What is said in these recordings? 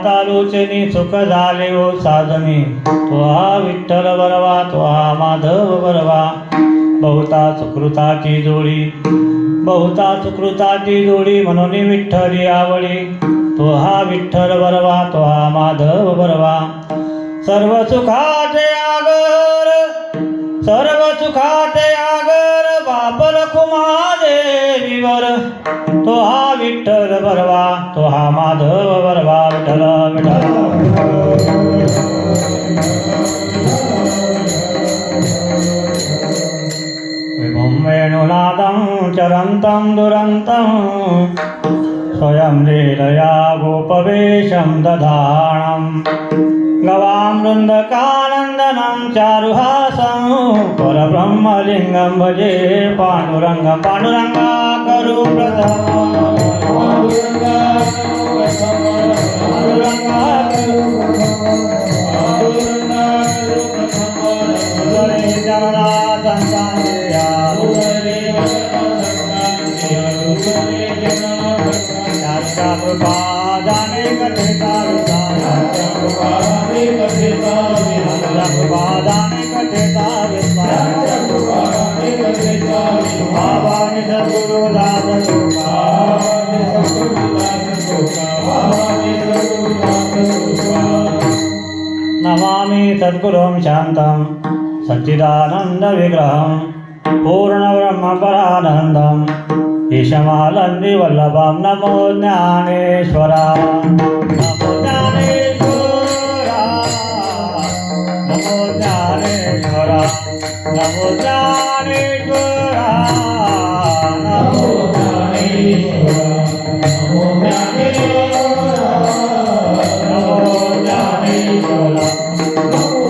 तालुचनी सुख झाले ओ साधने तो हा विठ्ठल बरवा तो हा माधव बरवा बहुता सुकृताची जोडी बहुता सुकृताची जोडी म्हणून विठ्ठली आवडी तो हा विठ्ठल बरवा तो हा माधव बरवा सर्व सुखाचे आगर सर्व सुखाचे आगर बाप लखुमादेवीवर तो हा विठ्ठल बरवा तो हा माधव बरवा विठ्ठल विभुं वेणुनादं चरन्तं दुरन्तं स्वयं लीलया गोपवेशं दधानं गवां वृन्दकानन्दनं चारुहासं परब्रह्मलिङ्गं भजे पाण्डुरङ्गं पाण्डुरङ्गाकरु प्रभादाने कथिता भावानि सद्गुरु दास नमामि सद्गुरुं शान्तं सच्चिदानन्द विग्रहं पूर्णब्रह्मपरानन्दं ईशमालन्दी वल्लभं नमो ज्ञानेश्वरा नमो ज्ञानेश्वरा नमो ज्ञानेश्वरा नमो ज्ञानेश्वरा नमो ज्ञानेश्वरा नमो ज्ञानेश्वरा नमो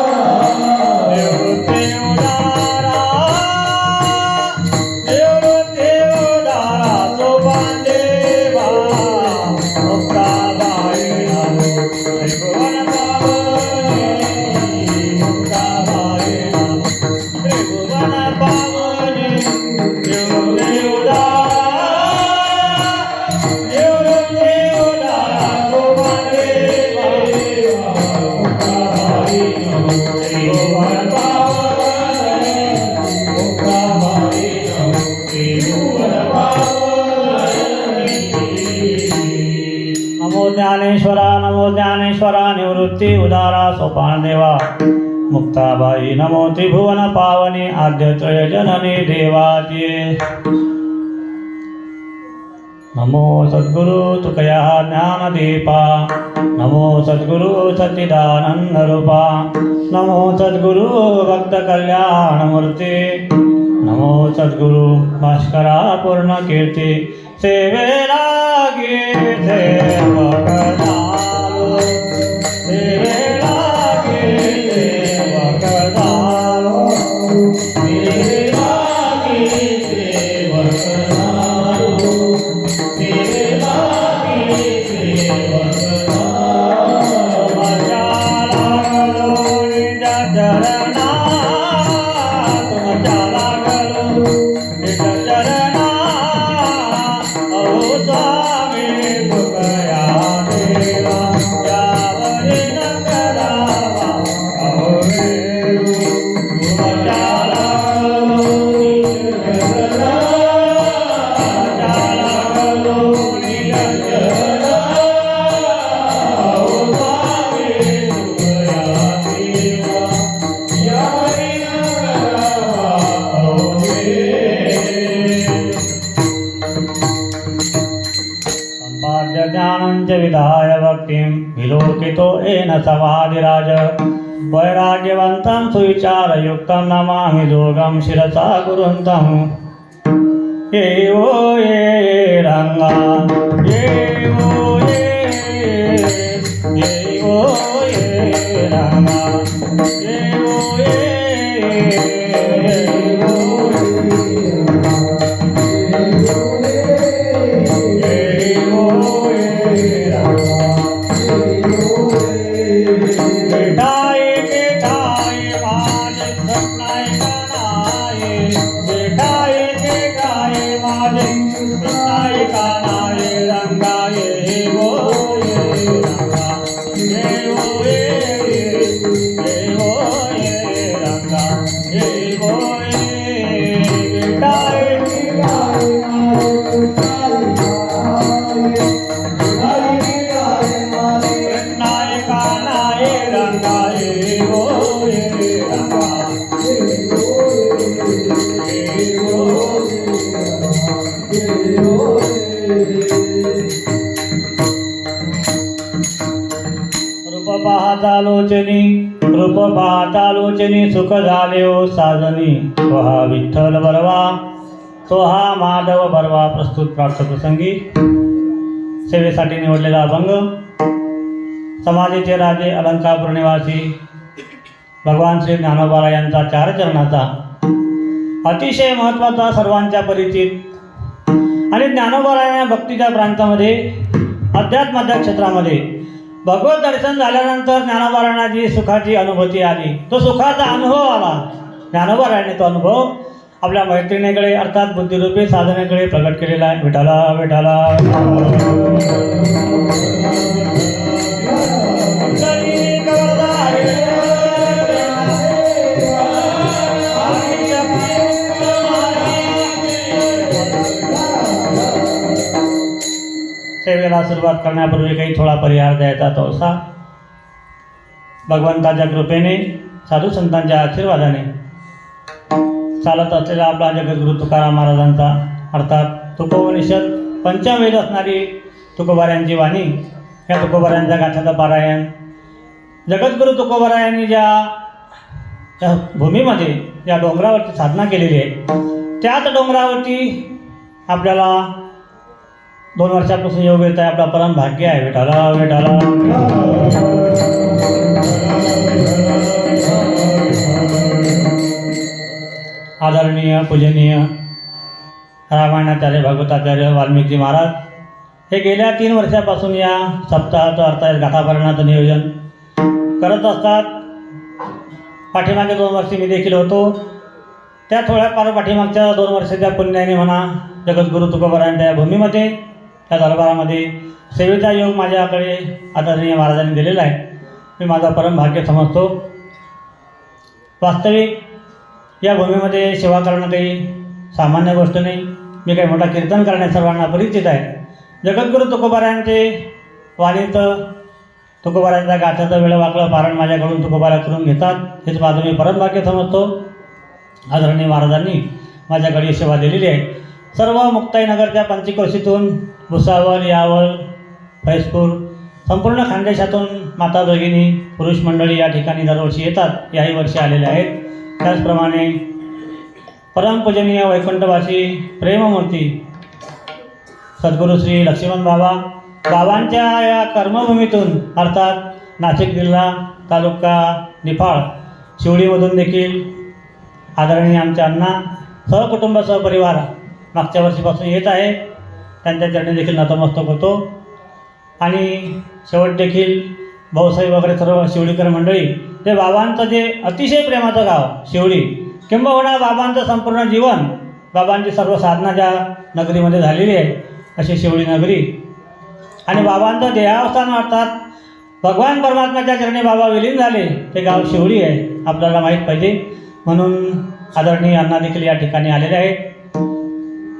ज्ञानेश्वरा नमो ज्ञानेश्वरा नमो ज्ञानेश्वरा निवृत्ती उदारा सोपान देवा मुक्ताबाई नमो त्रिभुवन पावनी आद्य त्रय जननी देवाची नमो सद्गुरु तुकया ज्ञानदीपा नमो सद्गुरु सच्चिदानंद रूपा नमो सद्गुरु भक्त कल्याण मूर्ती नमो सद्गुरु भास्करा पूर्ण कीर्ती सेवेला गे सेवक दालो सेवेला गे सेवक दालो सेवेला गे सेवक दालो सेवेला गे सेवक दालो मजाला गलो निज चरणा तुम जाला गलो निज चरणा ज्ञानंच विधाय भक्तिं विलोकितो येन समाधिराज वैराग्यवन्तं सुविचारयुक्तं नमामि योगं शिरसा गुरुन्तं ये वो ये रंगा ये वो ये वो ये रंगा ये वो ये रंगाये पाहता लोचनी, रूप पाहता लोचनी, सुख झाले ओ साजनी, तो हा विठ्ठल बरवा, तो हा माधव बरवा. प्रस्तुत प्रार्थप्रसंगी सेवेसाठी निवडलेला अभंग समाधीचे राजे अलंकापूर निवासी भगवान श्री ज्ञानोबा यांचा चार चरणाचा अतिशय महत्त्वाचा, सर्वांच्या परिचित आणि ज्ञानोबा भक्तीच्या प्रांतामध्ये अध्यात्माच्या क्षेत्रामध्ये भगवत दर्शन झाल्यानंतर ज्ञानोबा जी सुखाची अनुभूती आली, तो सुखाचा अनुभव आला. ज्ञानोबा तो अनुभव आपल्या मैत्रिणीकडे अर्थात बुद्धिरूपी साधनेकडे प्रकट केलेला आहे. विठाला विठाला सेवेला सुरुवात करण्यापूर्वी काही थोडा परिहार द्यायचा तोसा भगवंताच्या कृपेने साधू संतांच्या आशीर्वादाने चालत असलेला आपला जगद्गुरु तुकाराम महाराजांचा अर्थात तुकोपनिषद पंचवेद असणारी तुकोबाऱ्यांची वाणी, या तुकोबाऱ्यांच्या गाथ्याचं पारायण जगद्गुरु तुकोबारायांनी ज्या भूमीमध्ये ज्या डोंगरावरती साधना केलेली आहे, त्याच डोंगरावरती आपल्याला 2 वर्षापासून योग येत आहे. आपला परम भाग्य आहे. विठाला विठाला आदरणीय पूजनीय रामायणाचार्य भागवताचार्य वाल्मिकी महाराज हे गेल्या 3 वर्षापासून या सप्ताहाचं अर्थात गाथापारायणाचं नियोजन करत असतात. पाठीमागे 2 वर्षी मी देखील होतो. त्या थोड्याफार पाठीमागच्या 2 वर्षाच्या पुण्याने म्हणा जगद्गुरु तुकोबारायांच्या या भूमीमध्ये त्या दरबारामध्ये सेवेचा योग माझ्याकडे आदरणीय महाराजांनी दिलेला आहे. मी माझं परम भाग्य समजतो. वास्तविक या भूमीमध्ये सेवा करणं काही सामान्य गोष्ट नाही. मी काही मोठा कीर्तन करण्यास सर्वांना परिचित आहे. जगद्गुरु तुकोबारायांचे वाणीचं तुकोबारायांच्या गाथ्याचं वेळवाकळं पारण माझ्याकडून तुकोबारा करून घेतात. हेच माझं मी परम भाग्य समजतो. आदरणीय महाराजांनी माझ्याकडे सेवा दिलेली आहे. सर्व मुक्ताईनगरच्या पंचक्रोशीतून भुसावळ, यावल, फैजपूर, संपूर्ण खानदेशातून माता भगिनी पुरुष मंडळी या ठिकाणी दरवर्षी येतात. याही वर्षी आलेले आहेत. त्याचप्रमाणे परमपूजनीय वैकुंठवासी प्रेममूर्ती सद्गुरू श्री लक्ष्मण बाबांच्या या कर्मभूमीतून अर्थात नाशिक जिल्हा तालुका निफाड शिवडीमधून देखील आदरणीय आमच्या अण्णा सहकुटुंब सहपरिवार मागच्या वर्षीपासून येत आहे. त्यांच्या चरणी देखील नतमस्तक होतो. आणि शेवट देखील भाऊसाहेब वगैरे सर्व शिवडीकर मंडळी, ते बाबांचं जे अतिशय प्रेमाचं गाव शिवडी, किंबहुना बाबांचं संपूर्ण जीवन, बाबांची सर्व साधना ज्या नगरीमध्ये झालेली आहे अशी शिवडी नगरी, आणि बाबांचं देहावस्थान अर्थात भगवान परमात्म्याच्या चरणी बाबा विलीन झाले ते गाव शिवडी आहे. आपल्याला माहीत पाहिजे. म्हणून आदरणीय अण्णा देखील या ठिकाणी आलेले आहेत.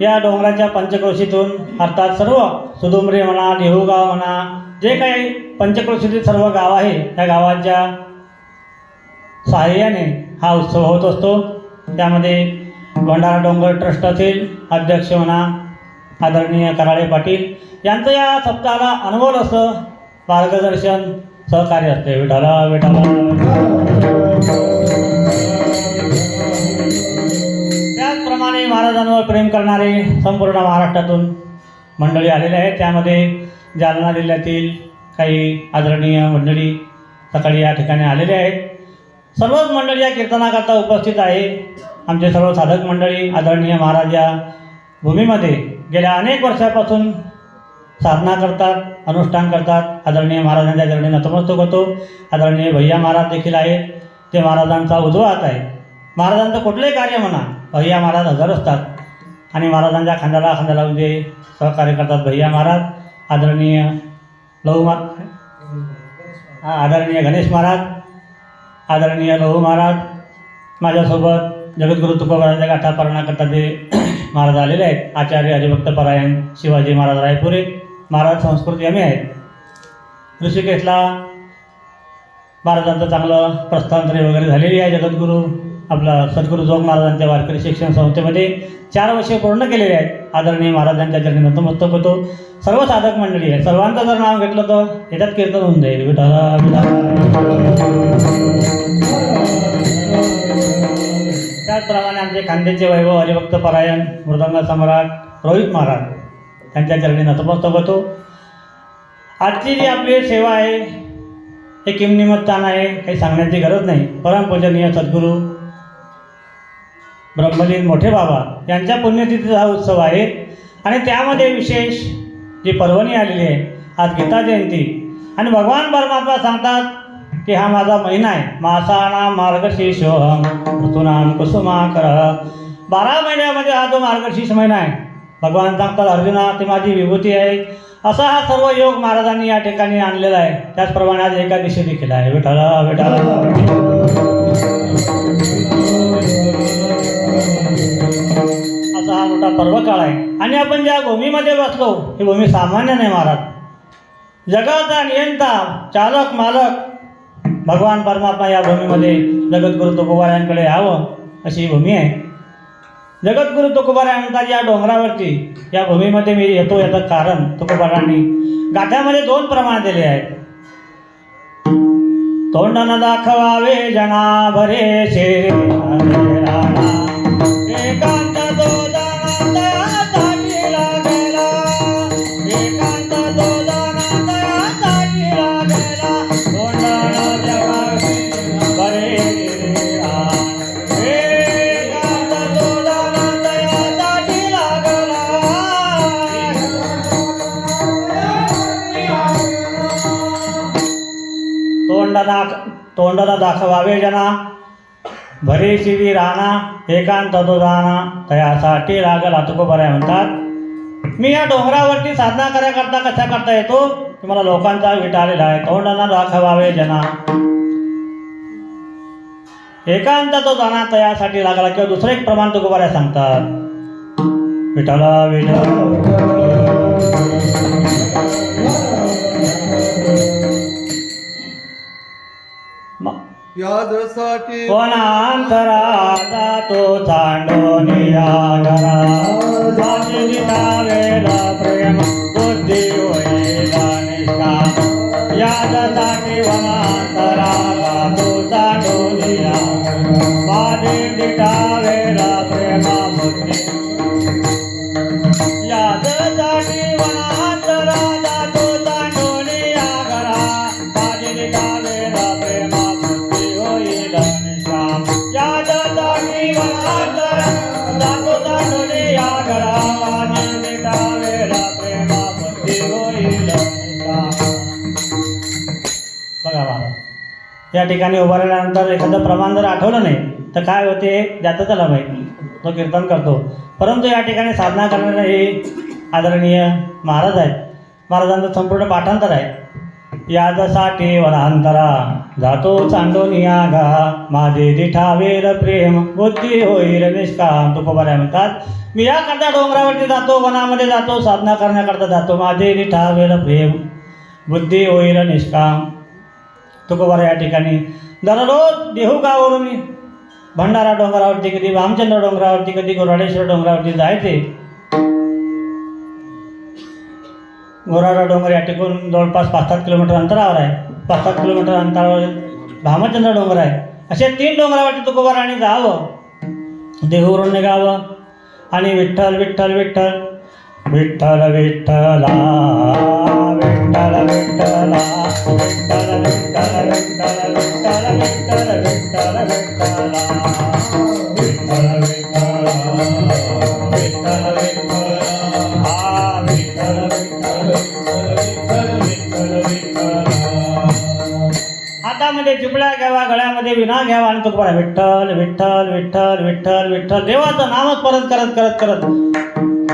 या डोंगराच्या पंचक्रोशीतून अर्थात सर्व सुदुमरे म्हणा, देहूगाव म्हणा, जे काही पंचक्रोशीतील सर्व गाव आहे त्या गावाच्या सहाय्याने हा उत्सव होत असतो. त्यामध्ये भंडारा डोंगर ट्रस्ट असेल, अध्यक्ष म्हणा आदरणीय कराळे पाटील यांचं या सप्ताहाला अनुभव असं मार्गदर्शन सहकार्य असते. विठाला विठाला त्याचप्रमाणे महाराजांवर प्रेम करणारे संपूर्ण महाराष्ट्रातून मंडळी आलेले आहेत. त्यामध्ये जालना जिल्ह्यातील काही आदरणीय मंडळी सकाळी या ठिकाणी आलेले आहेत. सर्वच मंडळी या कीर्तनाकरता उपस्थित आहे. आमचे सर्व साधक मंडळी आदरणीय महाराज या भूमीमध्ये गेल्या अनेक वर्षापासून साधना करतात, अनुष्ठान करतात. आदरणीय महाराजांच्या चरणी नतमस्तक होतो. आदरणीय भैया महाराज देखील आहेत. ते महाराजांचा उजवा हात आहे. महाराजांचं कुठलंही कार्य म्हणा भैया महाराज हजर असतात आणि महाराजांच्या खांद्याला जे सहकार्य करतात भैया महाराज, आदरणीय आदरणीय गणेश महाराज, आदरणीय लहू महाराज, माझ्यासोबत जगद्गुरु तुकोबारायांच्या गाथा पारणाकरता जे महाराज आलेले आहेत. आचार्य हरिभक्त परायण शिवाजी महाराज रायपुरे महाराज संस्कृत एम.ए. आहेत. ऋषिकेशला महाराजांचं चांगलं प्रस्थानंतरे वगैरे झालेली आहे. जगद्गुरू आपला सद्गुरू जोग महाराजांच्या वारकरी शिक्षण संस्थेमध्ये 4 वर्षे पूर्ण केलेले आहेत. आदरणीय महाराजांच्या चरणी नतमस्तक होतो. सर्व साधक मंडळी आहे, सर्वांचं जर नाव घेतलं तर ह्याच्यात कीर्तन होऊन जाईल. विठ्ठला त्याचप्रमाणे आमचे खांद्याचे वैभव हरिभक्त परायण मृदंग सम्राट रोहित महाराज त्यांच्या चरणी नतमस्तक होतो. आजची जी आपली सेवा आहे हे किमनिमत्तान आहे, काही सांगण्याची गरज नाही. परमपूजनीय सद्गुरू ब्रह्मलीन मोठे बाबा यांच्या पुण्यतिथीचा हा उत्सव आहे आणि त्यामध्ये विशेष जी पर्वणी आलेली आहे आज गीता जयंती. आणि भगवान परमात्मा सांगतात की हा माझा महिना आहे. मासानाम मार्गशीर्षोहम ऋतूनाम कुसुमाकर. 12 महिन्यामध्ये हा जो मार्गशीर्ष महिना आहे, भगवान सांगतात अर्जुना ती माझी विभूती आहे. असा हा सर्व योग महाराजांनी या ठिकाणी आणलेला आहे. त्याचप्रमाणे आज एकादशी देखील आहे. विठ्ठला विठ्ठला असा हा मोठा पर्वकाळ आहे. आणि आपण ज्या भूमीमध्ये बसलो ही भूमी सामान्य नाही महाराज. जगाचा नियंता चालक मालक भगवान परमात्मा या भूमीमध्ये जगद्गुरु तुकोबारायांकडे यावं अशी भूमी आहे. जगद्गुरु तुकोबाराय म्हणतात या डोंगरावरती या भूमीमध्ये मी येतो याचं कारण तुकोबारांनी गाथ्यामध्ये 2 प्रमाण दिले आहेत. तोंड न दाखवावे जना भरे शेरे एकांत तो जाण्यासाठी लागेला. एकांत तो जाण्यासाठी लागेला. तोंड न दाखवावे भरे तोंडाला दाखवावे जना भरे शिवी राणा एकांत तो जाना तयासाठी लागला. तुकोबाराय म्हणतात मी या डोंगरावरती साधना करता कशा करता येतो की मला लोकांचा विटा आलेला आहे. तोंडाला दाखवावे जना एकांत तो जाना तयासाठी लागला. किंवा दुसरं एक प्रमाण तुकोबाराय सांगतात विठाला विठा यादसाठी वनांतरा जातो चांडोनिया घरा. प्रेम बुद्धी होईला निष्काम. यादसाठी वनांतरा जातो चांडोनिया माझे दिठावेला प्रेम बुद्धी. यादसाठी वनांतरा जातो चांडोनिया घरा माझे दिठावेला प्रेम या ठिकाणी उभारल्यानंतर एखादं प्रमाण जर आठवलं नाही तर काय होते ज्याचं त्याला माहिती, तो कीर्तन करतो. परंतु या ठिकाणी साधना करणारे हे आदरणीय महाराज आहेत. महाराजांचं संपूर्ण पाठांतर आहे. यादसाठी वनांतरा जातो चांडोनिया घा माझे दिठावेल प्रेम बुद्धी होईल निष्काम. तुकोबाराय म्हणतात मी याकरता डोंगरावरती जातो, वनामध्ये जातो, साधना करण्याकरता जातो. माझे दिठावेल प्रेम बुद्धी होईल निष्काम. तुकोबाराय या ठिकाणी दररोज देहू गावावरून भंडारा डोंगरावरती, कधी रामचंद्र डोंगरावरती, कधी गोराडेश्वर डोंगरावरती जायचे. गोराडा डोंगर या ठिकाणी जवळपास 5-7 किलोमीटर अंतरावर आहे. 5-7 किलोमीटर अंतरावर भामचंद्र डोंगर आहे. असे 3 डोंगरावरती तुकोबारायांनी जावं, देहूवरून निघावं आणि विठ्ठल विठ्ठल विठ्ठल विठ्ठल विठ्ठला विठ्ठल विठ्ठला विठ्ठल विठ्ठल विठ्ठल विठ्ठल विठ्ठल विठ्ठल विठ्ठला विठ्ठल विठ्ठला विठ्ठल विठ्ठला विठ्ठल विठ्ठल विठ्ठल. हातामध्ये चिपळ्या घ्यावा, गळ्यामध्ये विना घ्यावा आणि तुकोबाराय विठ्ठल विठ्ठल विठ्ठल विठ्ठल विठ्ठल देवाचं नामच परत करत करत करत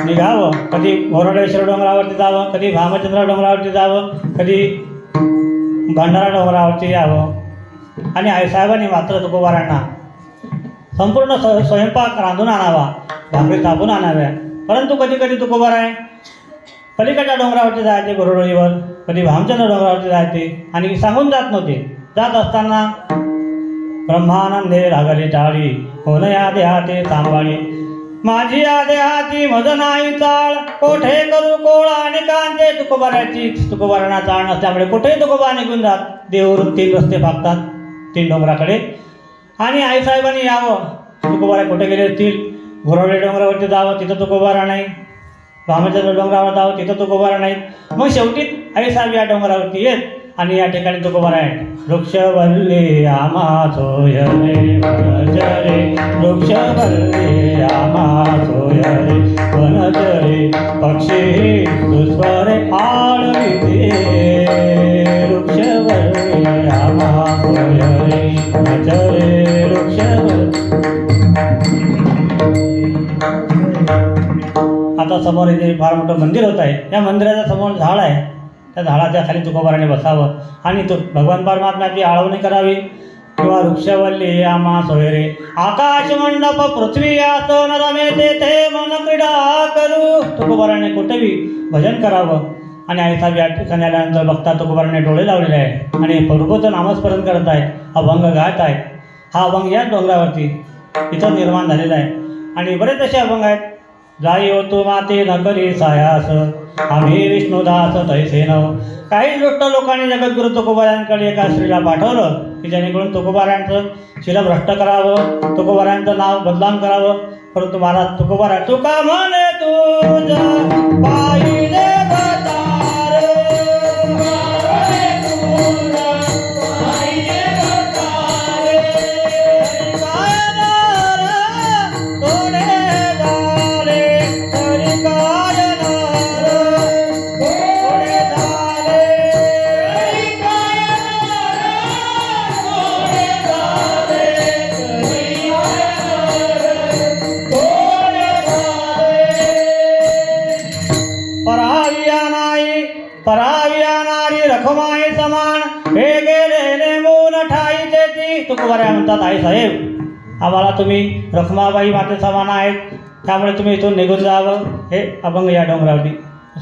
निघावं. कधी गोराडेश्वर डोंगरावरती जावं, कधी भामचंद्र डोंगरावरती जावं, कधी भंडारा डोंगरावरती यावं. आणि आईसाहेबांनी मात्र तुकोबारायांना संपूर्ण स्वयंपाक रांधून आणावा, भाकरी तापून आणाव्या. परंतु कधी कधी तुकोबाराय पलीकडच्या डोंगरावरती जायचे गोरोळीवर, कधी भामचंद्र डोंगरावरती जायचे आणि सांगून जात नव्हते. जात असताना ब्रह्मानंदे लागले टाळी, कोण या देहाते सांभाळी. माझी या देहाती मज नाही चाळ, कोठे करू कोळा आणि कांदे. तुकोबाराची तुकोबारांना चाळ नसल्यामुळे कुठेही तुकोबा निघून जात. देहवरून 3 रस्ते भागतात 3 डोंगराकडे. आणि आईसाहेबांनी यावं. तुकोबारा कुठे गेले असतील? घोरवडे डोंगरावरती जावं, तिथं तुकोबारा नाही. भामचंद्र डोंगरावर जावं, तिथं तुकोबारा नाही. मग शेवटी आईसाहेब या डोंगरावरती येत आणि या ठिकाणी तुकोबारा आहे. वृक्षवल्ले आम्हा सोय रे वनच रे, वृक्षवल्ले आम्हा सोय रे वनच रे, पक्षी दुस्वरे आळविते. वृक्षवल्ले आम्हा सोय रे वनच रे, वृक्षवल्ले. आता समोर इथे फार मोठं मंदिर होत आहे. या मंदिराच्या समोर झाड आहे. त्या झाडाच्या खाली तुकोबाराने बसावं आणि तो भगवान परमात्म्याची आळवणी करावी. किंवा वृक्षवल्ली आम्हा सोयरे, आकाश मंडप पृथ्वी आसन रमे तेथे मन क्रीडा करू. तुकोबाराने कुठेही भजन करावं. आणि आईसाहेब या ठिकाणी आल्यानंतर बघता तुकोबाराने डोळे लावलेले आहे आणि प्रभूचं नामस्मरण करत आहे, अभंग गात आहे. हा अभंग याच डोंगरावरती इथं निर्माण झालेला आहे. आणि बरेच असे अभंग आहेत. जाई हो तू माते न करी सायास, आम्ही विष्णुदास तैसे नव. काही दुष्ट लोकांनी जगद्गुरु तुकोबारायांकडे एका स्त्रीला पाठवलं की जेणेकरून तुकोबारायांचं शिलभ्रष्ट करावं, तुकोबारायांचं नाव बदनाम करावं. परंतु महाराज तुकोबारा तुका म्हणे तुझ पाहिले गटार, रखमाई समान हे गेलेले मून ठाई देती. तुकोबारा म्हणतात आईसाहेब आम्हाला तुम्ही रखमाबाई माते समान आहेत, त्यामुळे तुम्ही इथून निघून जावं. हे अभंग या डोंगरावरती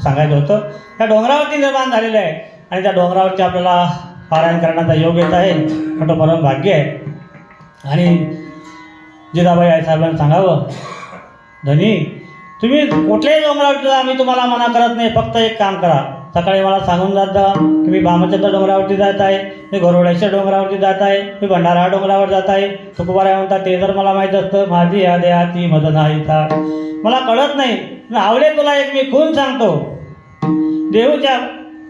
सांगायचं होतं. त्या डोंगरावरती निर्माण झालेलं आहे आणि त्या डोंगरावरती आपल्याला पारायण करण्याचा योग येत आहे. मोठं परम भाग्य आहे. आणि जिजाबाई आईसाहेबांना सांगावं, धनी तुम्ही कुठल्याही डोंगरावरती जा, आम्ही तुम्हाला मना करत नाही. फक्त एक काम करा, सकाळी मला सांगून जात जा की मी भामचंद्र डोंगरावरती जात आहे, मी घोरवड्याच्या डोंगरावरती जात आहे, मी भंडारा डोंगरावर जात आहे. तुकोबारा म्हणतात ते जर मला माहीत असतं, माझी या देहाती मद नाही चाळ. मला कळत नाही. आवडे तुला एक मी खून सांगतो. देहूच्या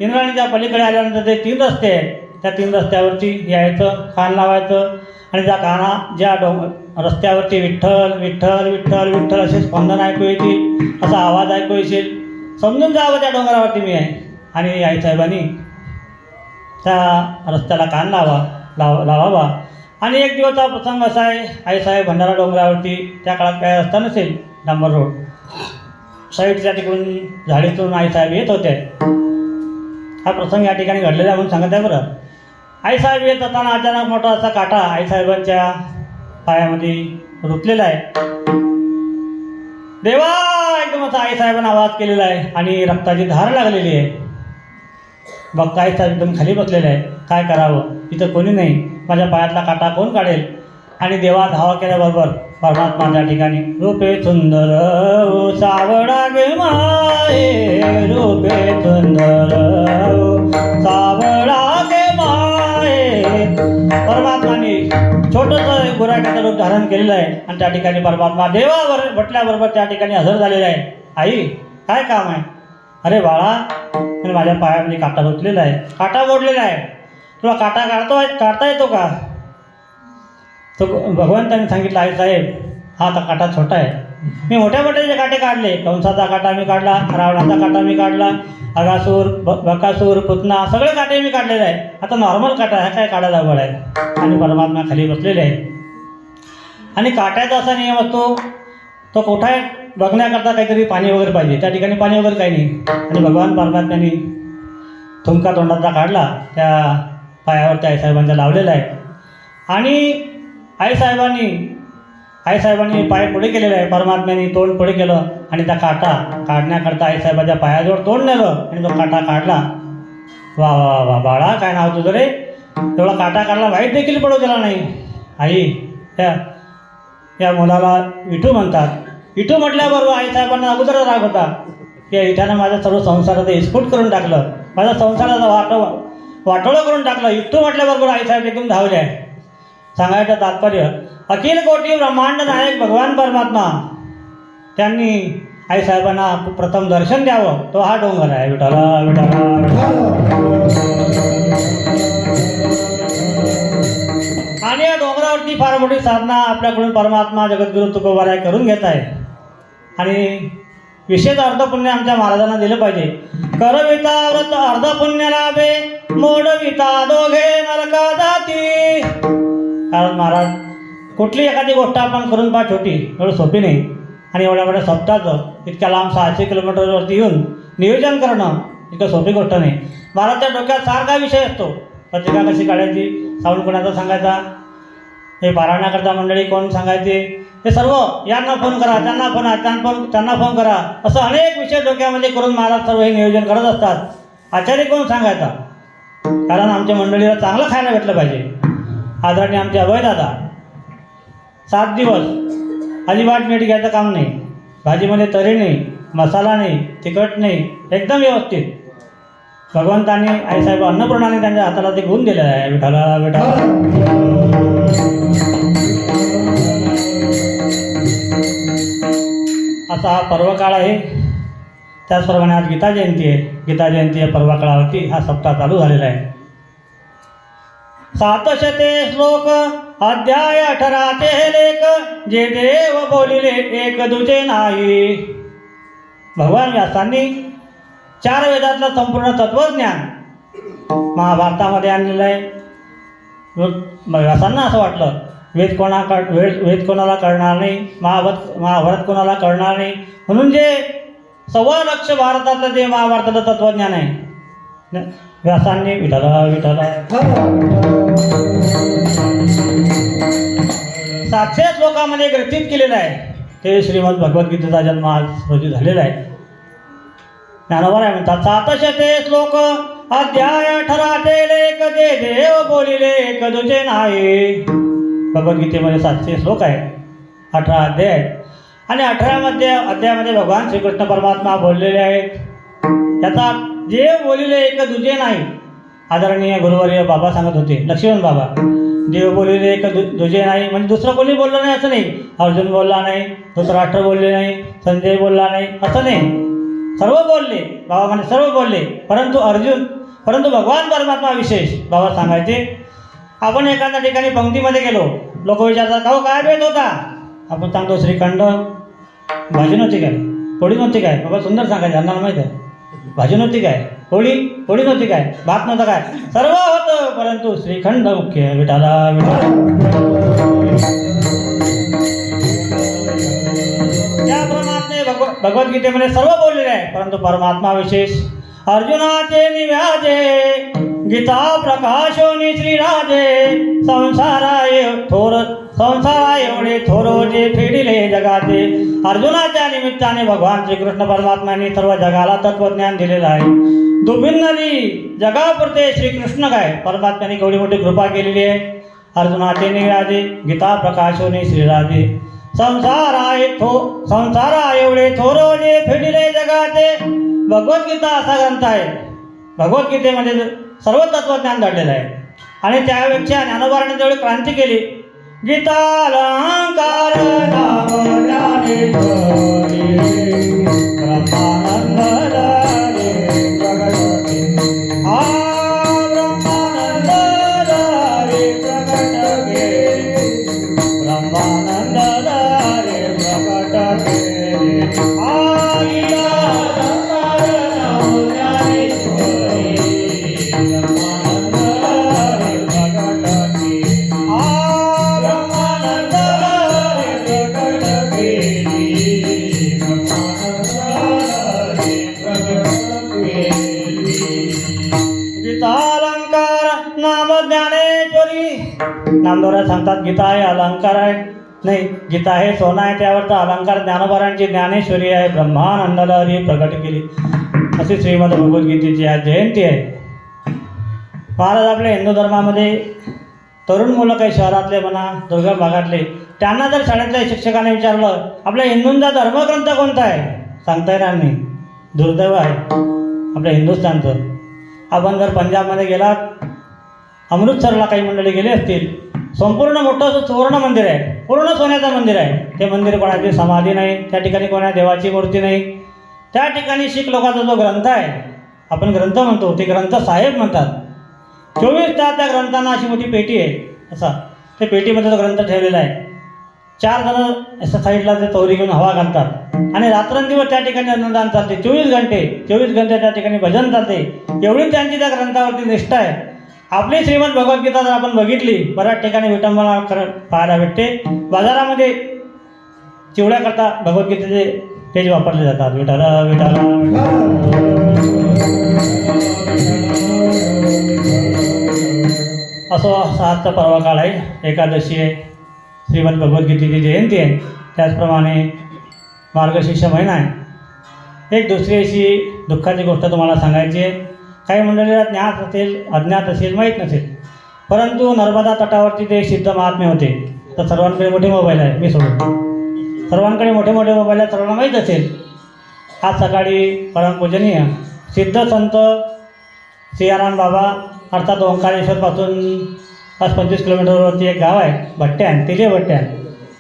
इंद्राणीच्या पलीकडे आल्यानंतर ते 3 रस्ते आहेत. त्या 3 रस्त्यावरती यायचं, कान लावायचं आणि ज्या रस्त्यावरती विठ्ठल विठ्ठल विठ्ठल विठ्ठल असे स्पंदन ऐकू येतील, असा आवाज ऐकू येईल. समजून जावं त्या डोंगरावरती मी आहे. आणि आईसाहेबांनी त्या रस्त्याला कान लावावा. आणि एक दिवसचा प्रसंग असा आहे, आईसाहेब भंडारा डोंगरावरती, त्या काळात काय रस्ता नसेल, डांबर रोड, साईडच्या तिकडून झाडीतून आईसाहेब येत होते. हा प्रसंग या ठिकाणी घडलेला म्हणून सांगत आहे. बरं, आईसाहेब येत असताना अचानक मोठा असा काटा आईसाहेबांच्या पायामध्ये रुतलेला आहे. देवा एकदम असा आईसाहेबांना आवाज केलेला आहे आणि रक्ताची धार लागलेली आहे. बघता आईसाहेब एकदम खाली बसलेला आहे. काय करावं, इथं कोणी नाही, माझ्या पायातला काटा कोण काढेल. आणि देवा धावा केल्याबरोबर परमात्मा त्या ठिकाणी रूपे सुंदर ओ सावळा गे माये, रूपे सुंदर ओ सावळा गे माये. परमात्माने छोटंसं गुराख्याचं रूप धारण केलेलं आहे आणि त्या ठिकाणी परमात्मा देवावर म्हटल्याबरोबर त्या ठिकाणी हजर झालेला आहे. आई काय काम आहे? अरे बाळा, माझ्या पायामध्ये काटा रुतलेला आहे, काटा मोडलेला आहे, तुला काटा काढता येतो का? तो भगवंताने सांगितलं, आईसाहेब हा आता काटा छोटा आहे, मी मोठ्या मोठ्याचे काटे काढले. कंसाचा काटा मी काढला, रावणाचा काटा मी काढला, अगासूर बकासूर पुतना सगळे काटे मी काढलेले आहे. आता नॉर्मल काटा हा काय काढायला अवघड आहे. आणि परमात्मा खाली बसलेले आहे. आणि काट्याचा असा नियम असतो, तो कोठा बघण्याकरता काहीतरी पाणी वगैरे पाहिजे. त्या ठिकाणी पाणी वगैरे काही नाही. आणि भगवान परमात्म्याने थुंका तोंडाचा काढला, त्या पायावरती आईसाहेबांचा लावलेला आहे. आणि आईसाहेबांनी पाय पुढे केलेला आहे, परमात्म्याने तोंड पुढे केलं आणि त्या काटा काढण्याकरता आईसाहेबाच्या पायाजवळ तोंड नेलं आणि तो काटा काढला. वा वा वा बाळा, काय नाव तुझं रे? तेवढा काटा काढला, वाईट देखील पडू दिला नाही. आई या मुलाला विठू म्हणतात. विठू म्हटल्याबरोबर आईसाहेबांना अगोदर राग होता की विठानं माझं सर्व संसाराचं इस्फोट करून टाकलं, माझ्या संसाराचं वाटोळं करून टाकलं. विठू म्हटल्याबरोबर आईसाहेब एकदम धावले आहे. सांगायचं तात्पर्य अखिल कोटी ब्रह्मांड नायक भगवान परमात्मा त्यांनी आईसाहेबांना प्रथम दर्शन द्यावं. तो हा डोंगर आहे. विठाला विठाला. आणि या डोंगरावरती फार मोठी साधना आपल्याकडून परमात्मा जगद्गुरु तुकोबाराय करून घेत आहे. आणि विशेष अर्धपुण्य आमच्या महाराजांना दिलं पाहिजे. करविता व्रत अर्धपुण्य लाभे, मोडविता दोघे नरका जाती. कारण महाराज कुठली एखादी गोष्ट आपण करून पहा छोटी, एवढं सोपी नाही. आणि एवढ्या मोठ्या सप्ताहाचं इतक्या लांब 600 किलोमीटरवरती येऊन नियोजन करणं इतकं सोपी गोष्ट नाही. महाराजच्या डोक्यात सारखा विषय असतो. पत्रिका कशी काढायची, साऊंड कोणाचा सांगायचा, हे पारायणाकरता मंडळी कोण सांगायचे, हे सर्व यांना फोन करा, त्यांना फोन करा, असं अनेक विषय डोक्यामध्ये करून महाराज सर्व हे नियोजन करत असतात. आचार्य कोण सांगायचा. कारण आमच्या मंडळीला चांगलं खायला भेटलं पाहिजे. आदरणीय आमचे अभयदादा 7 दिवस अजिबात मीठ घ्यायचं काम नाही, भाजीमध्ये तरी नाही, मसाला नाही, तिखट नाही, एकदम व्यवस्थित. भगवंतांनी आईसाहेब अन्नपूर्णाने त्यांच्या हाताला ते गुण दिलेलं आहे. विठाला विठाला. असा हा पर्वकाळ आहे. त्याचप्रमाणे आज गीता जयंती आहे. गीता जयंती या पर्वकाळावरती हा सप्ताह चालू झालेला आहे. 700 श्लोक अध्याय 18 लेख, जे देव बोलिले एक दुजे नाही. भगवान व्यासांनी 4 वेदातलं संपूर्ण तत्वज्ञान महाभारतामध्ये आणलेलं आहे. व्यासांना असं वाटलं वेद कोणाला कळणार नाही, महाभारत कोणाला कळणार नाही, म्हणून जे 1.25 लक्ष भारतातलं जे महाभारताचं तत्वज्ञान आहे व्यासांनी विठाला विठाला 700 श्लोकामध्ये ग्रथित केलेलं आहे. ते श्रीमद भगवद्गीतेचा जन्म आज रोजी झालेला आहे. ज्ञानोबा म्हणतात 700 श्लोक अध्याय 18 लेख, जे देव बोलिले एक दुजे नाही. भगवद्गीतेमध्ये 700 श्लोक आहे, 18 अध्याय आहेत. आणि 18 अध्यायामध्ये भगवान श्रीकृष्ण परमात्मा बोललेले आहेत. त्याचा देव बोलिले एक दुजे नाही. आदरणीय गुरुवर्य बाबा सांगत होते, लक्ष्मण बाबा, देव बोलिले एक दुजे नाही म्हणजे दुसरं कोणी बोललं नाही असं नाही. अर्जुन बोलला नाही, धृतराष्ट्र बोलले नाही, संजय बोलला नाही असं नाही. सर्व बोलले बाबा, म्हणजे सर्व बोलले. परंतु भगवान परमात्मा विशेष बाबा सांगायचे. आपण एखाद्या ठिकाणी पंक्तीमध्ये गेलो, लोक विचारतात का काय भेट होता, आपण सांगतो श्रीखंड, भाजी नव्हती काय, पोळी नव्हती काय. बाबा सुंदर सांगायचे, अन्नाला माहीत आहे. भाजी नव्हती काय, पोळी नव्हती काय, भात नव्हता काय, सर्व होतं, परंतु श्रीखंड मुख्य. विठाला त्याप्रमाणे भगवद्गीतेमध्ये सर्व बोललेले आहे, परंतु परमात्मा विशेष. अर्जुनाचे निव्याजे गीता प्रकाशोनी श्रीराजे, संसारा एवढे थोरो जे फेडिले जगाते. अर्जुनाच्या निमित्ताने भगवान श्रीकृष्ण परमात्म्यांनी सर्व जगाला तत्वज्ञान दिलेलं आहे. दुभिन्नली जगापुरते श्रीकृष्ण काय परमात्म्यांनी केवढी मोठी कृपा केलेली आहे. अर्जुनाचे निव्याजे गीता प्रकाशोनी श्रीराजे, संसारा एवढे थोरो जे फेडिले जगाते. भगवद्गीता असा ग्रंथ आहे, भगवद्गीतेमध्ये सर्व तत्वज्ञान दडलेलं आहे. आणि त्यापेक्षा ज्ञानोबाने जेवढी क्रांती केली. गीतालंकार नामदेवराज सांगतात गीता हे अलंकार आहे. नाही, गीता हे सोनं आहे, त्यावरचा अलंकार ज्ञानोबारांची ज्ञानेश्वरी आहे, ब्रह्मानंदाला हरी प्रकट केली. अशी श्रीमद भगवद्गीतेची आज जयंती आहे. महाराज आपल्या हिंदू धर्मामध्ये तरुण मुलं काही शहरातले म्हणा दुर्गम भागातले, त्यांना जर शाळेतल्या शिक्षकाने विचारलं आपल्या हिंदूंचा धर्मग्रंथ कोणता आहे, सांगता येणार नाही. दुर्दैव आहे आपल्या हिंदुस्थानचं. आपण जर पंजाबमध्ये गेलात, अमृतसरला काही मंडळी गेले असतील, संपूर्ण मोठं असं सुवर्ण मंदिर आहे, पूर्ण सोन्याचं मंदिर आहे. ते मंदिर कोणाची समाधी नाही, त्या ठिकाणी कोणा देवाची मूर्ती नाही. त्या ठिकाणी शीख लोकांचा जो ग्रंथ आहे, आपण ग्रंथ म्हणतो, ते ग्रंथ साहेब म्हणतात. 24 तास त्या ग्रंथांना अशी मोठी पेटी आहे, असा त्या पेटीमध्ये तो ग्रंथ ठेवलेला आहे. 4 जण असं साईडला ते तोरी घेऊन हवा घालतात आणि रात्रंदिवस त्या ठिकाणी अन्नदान चालते. 24 घंटे त्या ठिकाणी भजन चालते. एवढी त्यांची त्या ग्रंथावरती निष्ठा आहे. आपली श्रीमद भगवद्गीता जर आपण बघितली, बऱ्याच ठिकाणी विटंबना पाहायला भेटते. बाजारामध्ये चिवड्याकरता भगवद्गीतेचे पेज वापरले जातात. विठाल विठाल असो. सातचा पर्व काळ आहे, एकादशी आहे, श्रीमद भगवद्गीतेची जयंती आहे. त्याचप्रमाणे मार्गशीर्ष महिना आहे. एक दुसरी अशी दुःखाची गोष्ट तुम्हाला सांगायची आहे. काही मंडळीला ज्ञात असेल, अज्ञात असेल, माहीत नसेल, परंतु नर्मदा तटावरती ते सिद्ध महात्मे होते. तर सर्वांकडे मोठे मोबाईल आहे, मी सोडून सर्वांकडे मोठे मोठे मोबाईल आहे, सर्वांना माहीत असेल. आज सकाळी परमपूजनीय सिद्ध संत सियाराम बाबा अर्थात ओंकारेश्वरपासून 25 किलोमीटरवरती एक गाव आहे भट्ट्यान, तिले भट्ट्यान.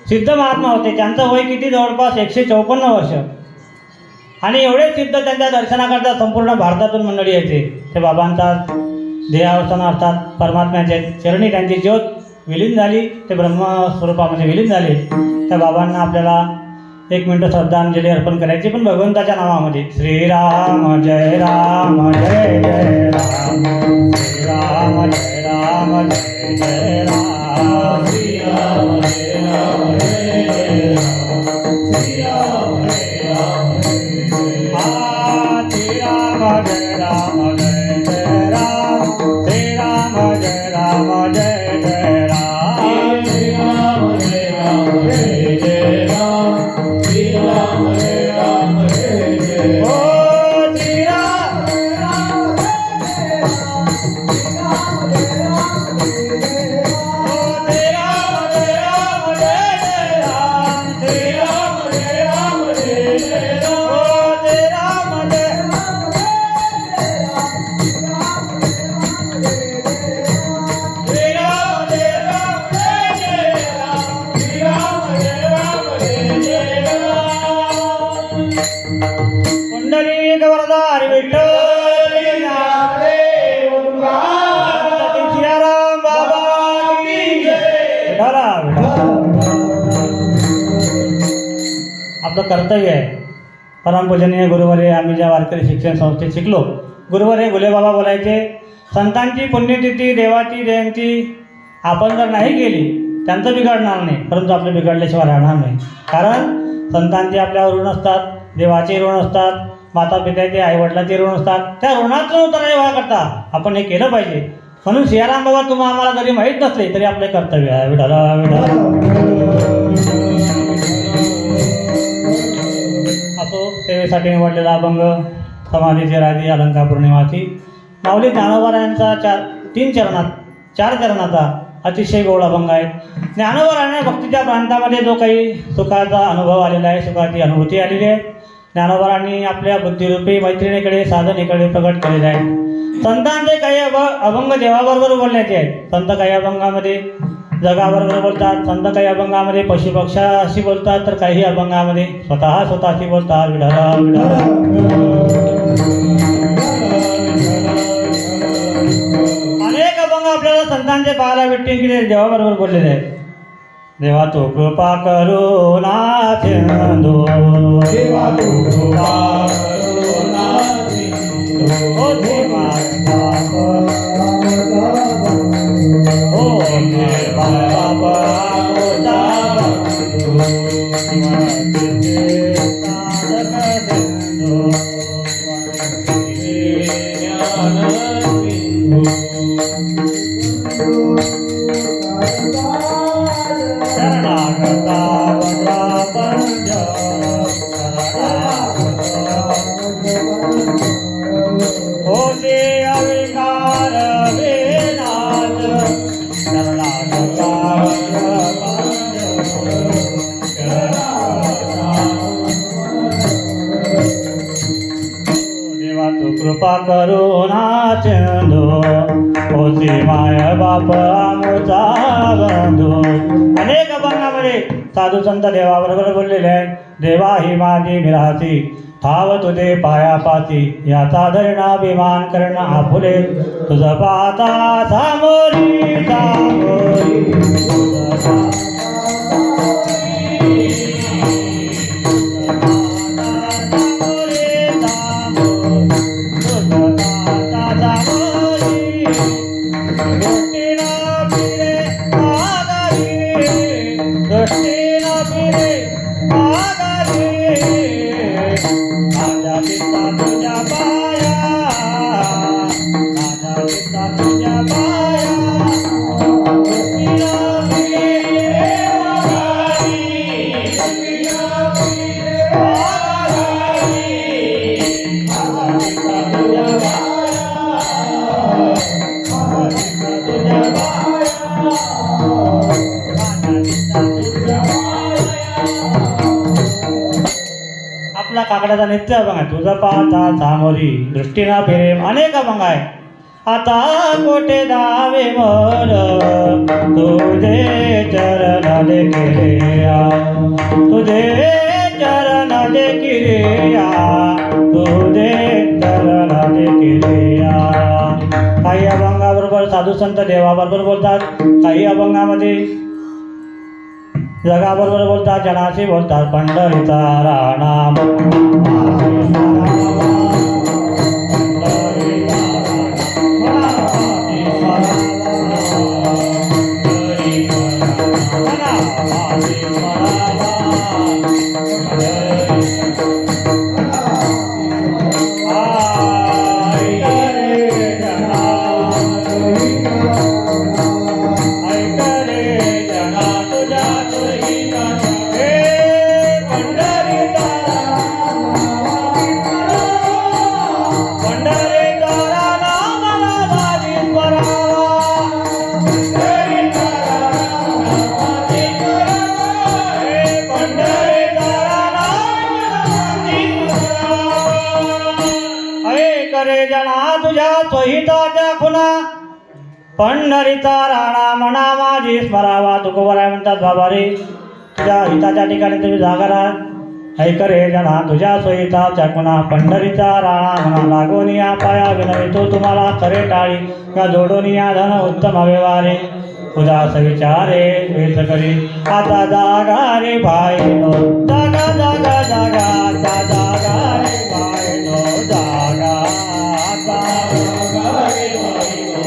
सिद्ध महात्मा होते. त्यांचं वय किती, जवळपास 154 वर्ष. आणि एवढे सिद्ध त्यांच्या दर्शनाकरता संपूर्ण भारतातून मंडळी येते. ते बाबांचा देहावस्थान अर्थात परमात्म्याच्या चरणी त्यांची ज्योत विलीन झाली, ते ब्रह्मस्वरूपामध्ये विलीन झाले. त्या बाबांना आपल्याला 1 मिनिट श्रद्धांजली अर्पण करायची, पण भगवंताच्या नावामध्ये. श्रीराम जय राम जय जय राम, श्रीराम जय राम जय जय राम, श्रीराम जय राम जय जय राम, श्रीराम जय राम जय राम जय जय राम, श्रीराम जय राम जय जय राम, श्रीराम जय राम जय जय राम, श्रीराम जय राम जय जय राम. आपलं कर्तव्य आहे. परमपूजनीय गुरुवारी आम्ही ज्या वारकरी शिक्षण संस्थेत शिकलो, गुरुवारी गुलेबाबा बोलायचे, संतांची पुण्यतिथी, देवाची जयंती आपण जर नाही केली, त्यांचं बिघडणार नाही, परंतु आपलं बिघडल्याशिवाय राहणार नाही. कारण संतांचे आपल्यावर ऋण असतात, देवाचे ऋण असतात, माता पित्याचे आईवडिलांचे ऋण असतात. त्या ऋणातून उतरायला करता आपण हे केलं पाहिजे. म्हणून सियाराम बाबा तुम्हाला आम्हाला जरी माहीत नसले तरी आपले कर्तव्य आहे. विठाला असो. सेवेसाठी निवडलेला अभंग समाधीचे राजे अलंकार पौर्णिमाची माऊली ज्ञानोबा यांचा 4 चरणाचा अतिशय गोड अभंग आहे. ज्ञानोबा भक्तीच्या प्रांतामध्ये जो काही सुखाचा अनुभव आलेला आहे, सुखाची अनुभूती आलेली आहे, ज्ञानोबांनी आपल्या बुद्धिरूपी मैत्रिणीकडे साधनेकडे प्रकट केलेले आहे. संतांचे काही अभंग देवाबरोबर बोलण्याचे आहेत. संत काही अभंगामध्ये जगाबरोबर बोलतात, संत काही अभंगामध्ये पशुपक्षाशी बोलतात, तर काही अभंगामध्ये स्वतःशी बोलतात. विठाला विठाला. अनेक अभंग आपल्याला संतांचे पाहायला भेटतील की ते देवाबरोबर बोललेले आहेत. देवा तू कृपा करू ना सिंधू, देवा तू कृपा करू ना सिंधू, ओ देवा तुझे माय बाप आमचा बंधू. अनेक अभंगामध्ये साधू संत देवाबरोबर बोललेले आहेत. देवा ही माझी निराशी ठाव तुझे पायापाती याचा धरणाभिमान करण आपुले तुझं पाहता सामोरी सामोरी आपला काकड्याचा नित्य अभंग आहे. तुझं पाहता सामोरी दृष्टीना फिरे अनेक अभंग आहे. आता कोठे जावे मन तुझे चरण देखिया तुझे चरण देखिया तुझे चरण देखिया. काही अभंगाबरोबर साधू संत देवाबरोबर बोलतात. काही अभंगामध्ये जगाबरोबर बोलतात, जनाशी बोलतात. पंढरीचा राणा करे जना तुझ्या सोहिताच्या खुना पंढरीचा राणा म्हणा माझी स्मरावा. तुकोबराय म्हणतात बाबा रे तुझ्या हिताच्या ठिकाणी तुम्ही जागा राहा. ऐकरे जना तुझ्या सोहिताच्या खुना पंढरीचा राणा म्हणा लागून या पाया विनवितो तुम्हाला खरे टाळी का जोडून या धन उत्तम व्यवहारे उदास विचारे वेच करी आता जागा रे भाईनो जागा जागा जागा आता जागा रे भाईनो जागा आता जागा रे भाईनो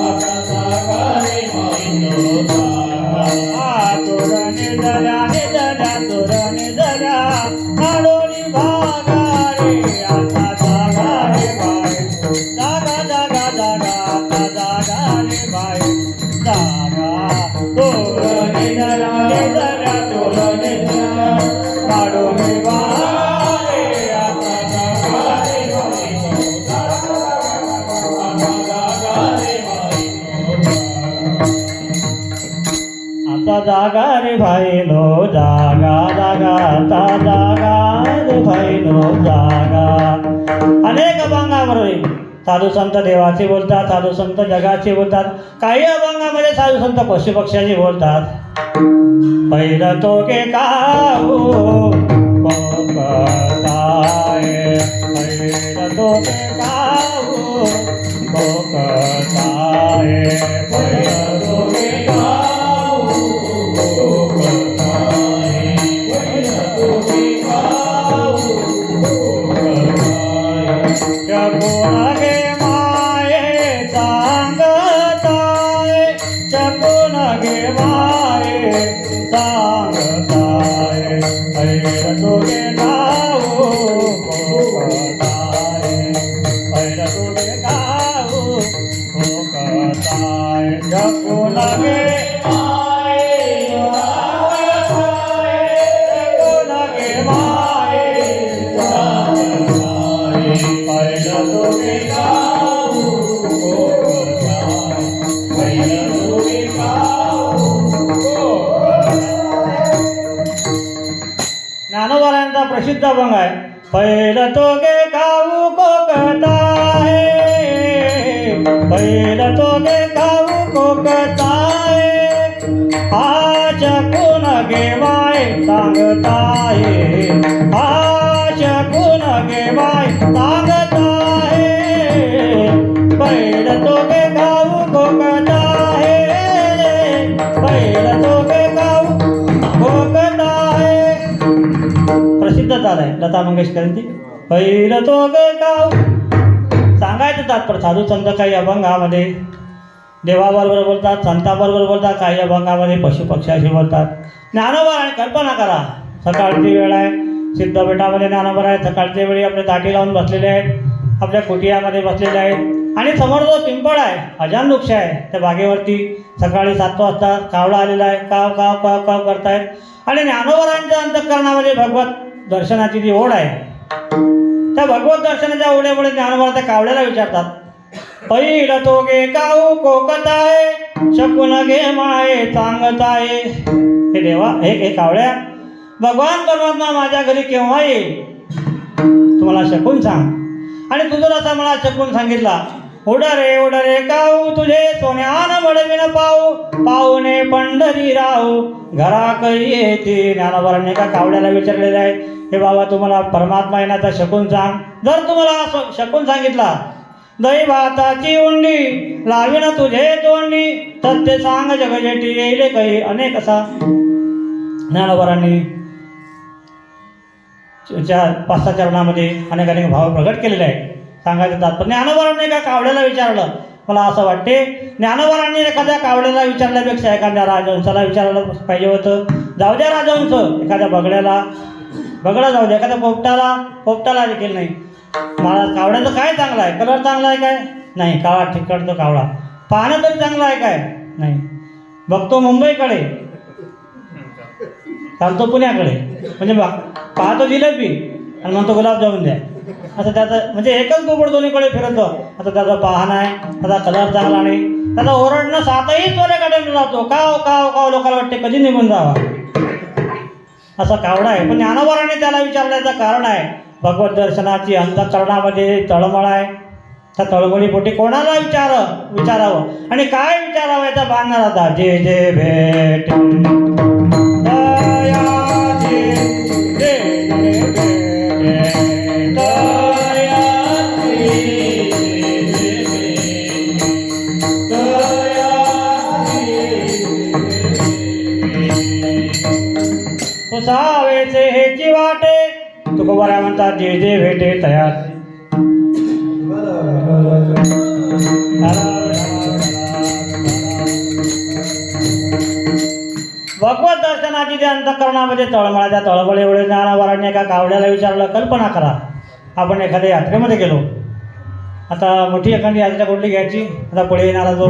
आता जागा रे भाईनो जागा तुरा निधल्या तुरा निधल्या नाडोनी भागा रे आता जागा रे भाईनो जागा जागा जागा आता जागा रे भाईनो जागा तुरा निधल्या तुरा निधल्या नाडोनी भागा रे आता जागा रे भाईनो आता जागा रे भाईनो जागा जागा आता जागा रे भाईनो जागा. अनेक अभंगाबरोबर साधू संत देवाचे बोलतात, साधू संत जगाचे बोलतात. काही अभंगामध्ये साधू संत पशुपक्ष्याचे बोलतात. पैर तो के काहू कोकताय पैर तो के काहू कोकताय पैर तो के काहू कोकताय पैर तो के काहू कोकताय चकोनगे माये सांगताय चकोनगे माये सांगताय पैर तुगे गाऊ कोकताय पैर तुगे गाऊ कोकताय चकोनगे माये सांगताय चकोनगे माये सांगताय पैर तुगे गाऊ कोकताय पैर तुगे गाऊ ज्ञानोबारायांचा प्रसिद्ध अभंग आहे. पैर तो गे गाऊ कोकताय बैल तो गे खाऊ कोकताय आज कोण घेवाय सांगताय आज कोण घेवाय सांगताय बैल तो गे खाऊ कोकताय बैल तो गे खाऊ कोकताय प्रसिद्ध ताल आहे लता मंगेशकरांची बैल तो गे खाऊ सांगायचं तात्पर्य साधू संत काही अभंगामध्ये देवाबरोबर बोलतात संताबरोबर बोलतात काही अभंगामध्ये पशुपक्ष्याशी बोलतात ज्ञानोबा आणि कल्पना करा सकाळची वेळ आहे सिद्धपीठामध्ये ज्ञानोबा आहे सकाळच्या वेळी आपले ताटी लावून बसलेले आहेत आपल्या कुटियामध्ये बसलेले आहेत आणि समोर जो पिंपळ आहे अजान वृक्ष आहे त्या बागेवरती सकाळी 7 वाजता कावळा आलेला आहे काव काव काव काव करतायत आणि ज्ञानोबारांच्या अंतःकरणामध्ये भगवत दर्शनाची जी ओढ आहे त्या भगवत दर्शनाच्या ओढेमुळे ज्ञानोबा त्या कावळ्याला विचारतात पैल तो गे काऊ कोकताय शकून घे माये सांगताय हे देवा हे कावळ्या भगवान परमात्मा माझ्या घरी केव्हा येईल तुम्हाला शकून सांग आणि तुझं असा मला शकून सांगितला उडरे काऊ तुझे सोन्यान मडविन पाऊ पाहुणे पंढरी राहू घरा काही येते ज्ञानोबारांनी एका कावळ्याला विचारलेलं आहे हे बाबा तुम्हाला परमात्मा येण्याचा शकून सांग जर तुम्हाला शकून सांगितला दही भाताची उंडी लावीन तुझे तोंडी सत्य सांग जगजेटी येईल काही अनेक असा ज्ञानोबारांनी 5-6 चरणामध्ये अनेक अनेक भाव प्रकट केलेले आहेत सांगायचं तात्पर्य ज्ञानोबारांनी एका कावळ्याला विचारलं मला असं वाटते ज्ञानोबारांनी एखाद्या कावळ्याला विचारल्यापेक्षा एखाद्या राजहंसाला विचारलं पाहिजे होतं जाऊ द्या राजहंस एखाद्या बगडा जाऊ द्या एखाद्या पोपटाला देखील नाही मला कावळ्याचं काय चांगलं आहे कलर चांगला आहे काय नाही काळा ठिकटतो कावळा पाहणं तरी चांगलं आहे काय नाही बघतो मुंबईकडे चालतो पुण्याकडे म्हणजे पाहतो जिलेबी आणि म्हणतो गुलाबजामुन द्या असं त्याचं म्हणजे एकच गोबड दोन्हीकडे फिरतो आता त्याचं पाहणं आहे त्याचा कलर चांगला नाही त्याचा ओरडणं 7ही तोऱ्याकडे जातो काव काव काव लोकांना वाटते कधी निघून जावा असा कावडा आहे पण ज्ञानोबारांनी त्याला विचारण्याचं कारण आहे भगवत दर्शनाची अंतःकरणामध्ये तळमळ आहे त्या तळमळीपोटी कोणाला विचारावं आणि काय विचारावं याचा बांधणार होता जे जे भेट सावेचे हेची वाटे तुकोबारा म्हणतात जे जे भेटे तयार भगवत दर्शनाची ज्या अंतःकरणामध्ये तळमळा त्या तळमळ एवढे ज्ञानोबारांनी एका कावड्याला विचारलं कल्पना करा आपण एखाद्या यात्रेमध्ये गेलो आता मोठी एखादी यात्रा कुठली घ्यायची आता पुढे येणारा जो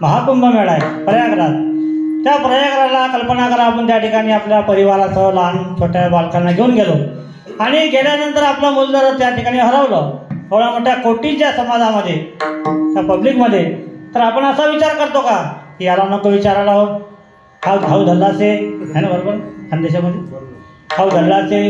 महाकुंभ मेळा आहे प्रयागराज त्या प्रयागराजला कल्पना करा आपण त्या ठिकाणी आपल्या परिवारासह लहान छोट्या बालकांना घेऊन गेलो आणि गेल्यानंतर आपलं मूल जर त्या ठिकाणी हरवलं एवढ्या मोठ्या कोटीच्या समाजामध्ये त्या पब्लिकमध्ये तर आपण असा विचार करतो का की याला नको विचारायला हो हाव धल्लासे आहे ना बरोबर खानदेशामध्ये हाव धल्लासे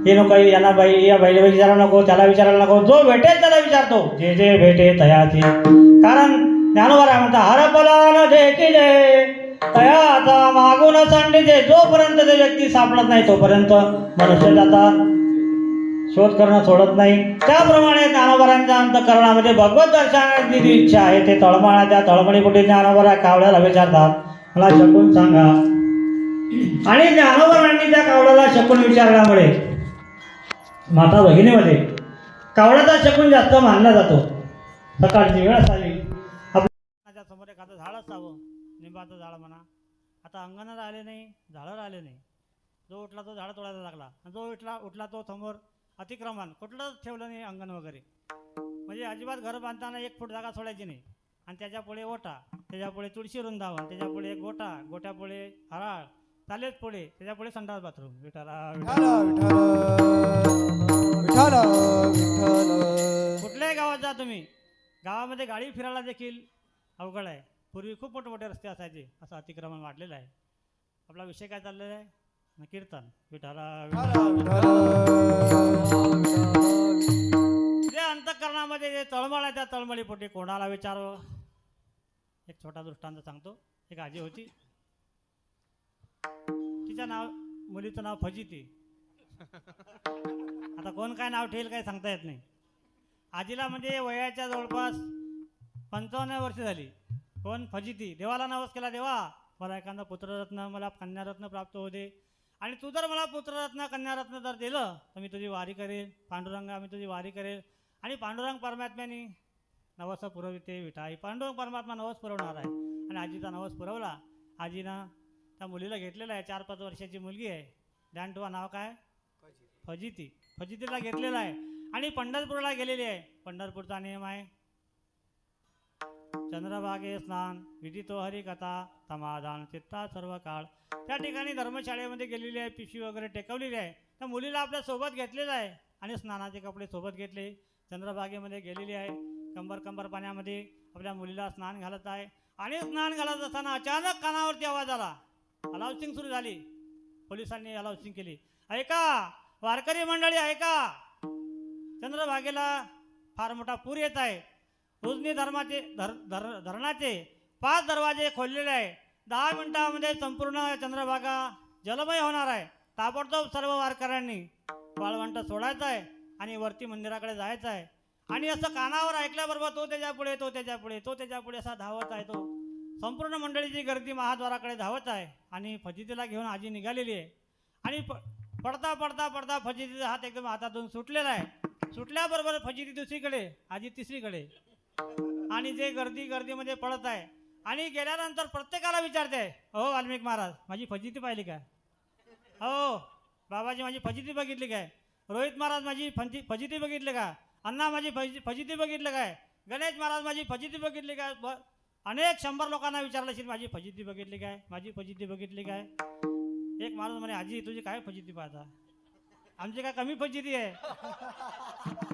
हे नको यांना या बाईला विचारायला नको त्याला विचारायला नको जो भेटेल त्याला विचारतो जे जे भेटे तयाचे कारण ज्ञानोबा म्हणता हरपला जे तयाचा मागून संडीचे जोपर्यंत ते व्यक्ती सापडत नाही तोपर्यंत मनुष्य जातात शोध करणं सोडत नाही त्याप्रमाणे ज्ञानोबारांच्या अंतःकरणामध्ये भगवत दर्शनाची जी इच्छा आहे ते तळमळा त्या तळमळीपोटी ज्ञानोबा कावळ्याला विचारतात मला शकून सांगा आणि ज्ञानोबारांनी त्या कावळ्याला शकून विचारल्यामुळे माता भगिनीमध्ये कावळ्याचा शकून जास्त मानला जातो सकाळची वेळ असावी आपल्या समोर एखादं झाड असावं निंबाचं झाड म्हणा आता अंगण राहिले नाही झाडं राहिले नाही जो उठला तो झाड तोडायला लागला जो उठला तो समोर अतिक्रमण कुठलंच ठेवलं नाही अंगण वगैरे म्हणजे अजिबात घर बांधताना 1 फूट जागा सोडायची नाही आणि त्याच्यापुढे ओटा त्याच्यापुढे तुळशी वृंदावन त्याच्यापुढे एक गोट्यापुढे हराळ चालेच पुढे त्याच्यापुढे संडास बाथरूम कुठल्याही गावात जा तुम्ही गावामध्ये गाडी फिरायला देखील अवघड आहे पूर्वी खूप मोठे रस्ते असायचे असं अतिक्रमण वाढलेलं आहे आपला विषय काय चाललेला आहे कीर्तन जे अंतःकरणामध्ये जे तळमळ आहे त्या तळमळीपोटी कोणाला विचारावं एक छोटा दृष्टांत सांगतो. एक आजी होती, तिचं नाव, मुलीचं नाव फजिती. आता कोण काय नाव ठेवेल काही सांगता येत नाही. आजीला म्हणजे वयाच्या जवळपास 55 वर्ष झाली. कोण? फजिती. देवाला नवस केला, देवा मला एखादा पुत्ररत्न, मला कन्यारत्न प्राप्त होते, आणि तू जर मला पुत्ररत्न कन्यारत्न जर दिलं तर मी तुझी वारी करेल. पांडुरंगा मी तुझी वारी करेल. आणि पांडुरंग परमात्म्याने नवस पुरविते विठाई. पांडुरंग परमात्मा नवस पुरवणार आहे. आणि आजीचा नवस पुरवला. आजीनं त्या मुलीला घेतलेलं आहे, 4-5 वर्षाची मुलगी आहे. ध्यान ठेवा, नाव काय? फजिती. फजितीला घेतलेला आहे आणि पंढरपूरला गेलेली आहे. पंढरपूरचा नियम आहे, चंद्रभागे स्नान, विधितो हरिकथा, समाधान चित्ता सर्व काळ. त्या ठिकाणी धर्मशाळेमध्ये गेलेली आहे, पिशवी वगैरे टेकवलेली आहे. त्या मुलीला आपल्या सोबत घेतलेलं आहे आणि स्नानाचे कपडे सोबत घेतले. चंद्रभागेमध्ये गेलेली आहे, कंबर पाण्यामध्ये आपल्या मुलीला स्नान घालत आहे. आणि स्नान घालत असताना अचानक कानावरती आवाज आला. अलाउसिंग सुरू झाली. पोलिसांनी अलाउसिंग केली. ऐका वारकरी मंडळी, ऐका, चंद्रभागेला फार मोठा पूर येत आहे. उजनी धरणाचे 5 दरवाजे खोललेले आहे. 10 मिनिटामध्ये संपूर्ण चंद्रभागा जलमय होणार आहे. ताबडतोब सर्व वारकऱ्यांनी वाळवंट सोडायचं आहे आणि वरती मंदिराकडे जायचं आहे. आणि असं कानावर ऐकल्याबरोबर तो त्याच्यापुढे असा धावत आहे. तो संपूर्ण मंडळीची गर्दी महाद्वाराकडे धावत आहे आणि फजितीला घेऊन आजी निघालेली आहे. आणि पडता फजितीचा हात एकदम हातातून सुटलेला आहे. सुटल्याबरोबर फजिती दुसरीकडे, आजी तिसरीकडे, आणि जे गर्दीमध्ये पडत आहे. आणि गेल्यानंतर प्रत्येकाला विचारते, हो वाल्मिक महाराज माझी फजिती पाहिली काय? हो बाबाजी माझी फजिती बघितली काय? रोहित महाराज माझी फजिती बघितली का? अण्णा माझी फजिती बघितली काय? गणेश महाराज माझी फजिती बघितली काय? अनेक 100 लोकांना विचारलं असेल माझी फजिती बघितली काय, माझी फजिती बघितली काय. एक माणूस म्हणे, आजी तुझी काय फजिती पाहता? आमची काय कमी फजिती आहे?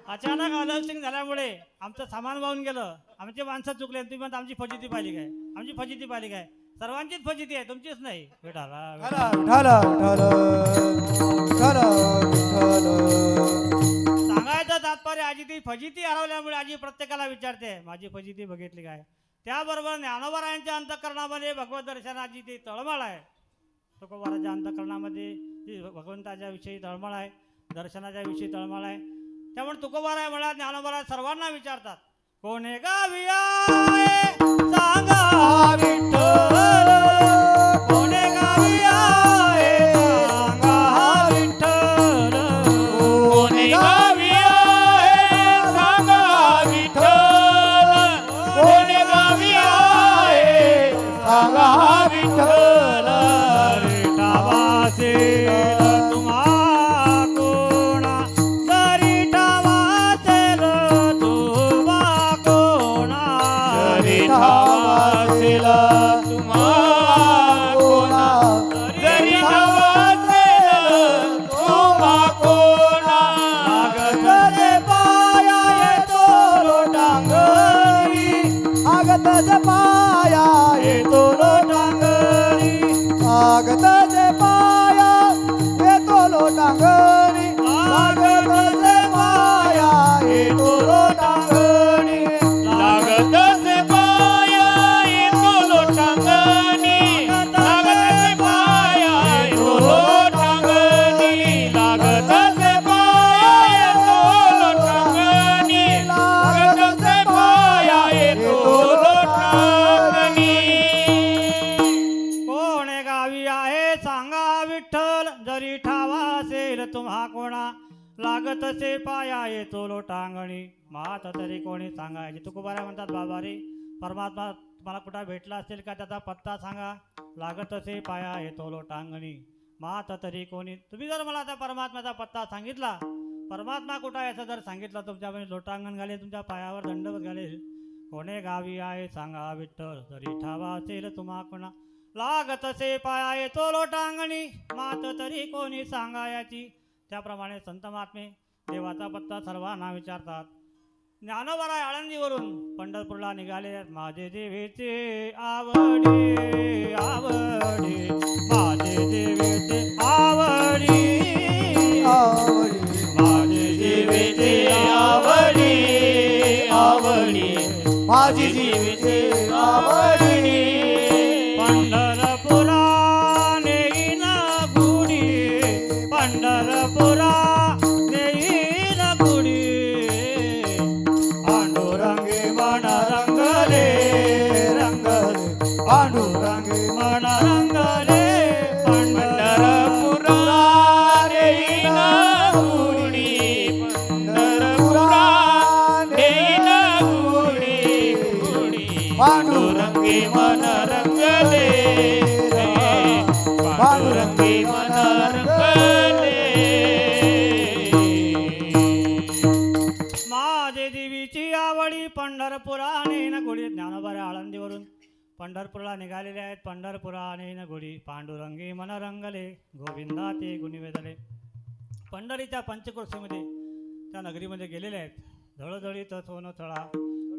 अचानक अलाउसिंग झाल्यामुळे आमचं सामान वाहून गेलं, आमचे माणसं चुकले, तुम्ही म्हणता आमची फजिती पाहिली काय? आमची फजिती पाहिली काय? सर्वांचीच फजिती आहे, तुमचीच नाही. सांगायचं तात्पर्य, आजी ती फजिती हरवल्यामुळे आजी प्रत्येकाला विचारते माझी फजिती बघितली काय. त्याबरोबर ज्ञानोबारायांच्या अंतःकरणामध्ये भगवत दर्शनाची ती तळमळ आहे. तुकोबाराच्या अंतःकरणामध्ये ती भगवंताच्या विषयी तळमळ आहे, दर्शनाच्या विषयी तळमळ आहे. त्यामुळे तुकोबाराय म्हणा, ज्ञानोबाराय सर्वांना विचारतात, कोणे गावी आहे सांगा विठ्ठल, कोणे गावी आहे सांगा विठ्ठल, कोणे गावी आहे सांगा विठ्ठल, कोणे गावी आहे सांगा विठ्ठल. लागत से पाया येतो लोटांगणी, मात तरी कोणी सांगायचे. तुकोबाराय म्हणतात, बाबा रे परमात्मा मला कुठं भेटला असेल का, त्याचा पत्ता सांगा. लागत से पाया येतो लोटांगणी, मात तरी कोणी. तुम्ही जर मला त्या परमात्म्याचा पत्ता सांगितला, परमात्मा कुठं आहे असं जर सांगितलं, तुमच्यामध्ये लोटांगण घालेल, तुमच्या पायावर दंडवत घालेल. कोणे गावी आहे सांगा विठ्ठल, जरी ठावा असेल तुम्हा कोणा. लागत से पाया येतो लोटांगणी, मात तरी कोणी सांगायची. त्याप्रमाणे संत महात्मे देवाचा पत्ता सर्वांना विचारतात. ज्ञानोबाराय आळंदीवरून पंढरपूरला निघाले. माझे देवीचे आवडी आवडी, माझे देवीचे आवडी आवडी, माझे देवीचे आवडी आवडी, माझी जीवीची आवडी पंढरपुरा नेईन गुढी पंढरपुरा नेईन गुढी पांडुरंगी मन रंगले रंगले पांडुरंगी मन रंगले पंढरपुरा नेईन गुढी पंढरपुरा नेईन गुढी पांडुरंगी मन रंगले पांडुरंगी मन रंगले माझे देवीची आवडी पंढरपुरा नेईन गुढी ज्ञानोबाऱ्या आळंदीवरून पंढरपूरला निघालेले आहेत. पंढरपुरा नेईन गुढी पांडुरंगी मन रंगले गोविंदा ते गुणिवेदले. पंढरीच्या पंचक्रोशीमध्ये त्या नगरीमध्ये गेलेले आहेत. धळधळीत सोन थळा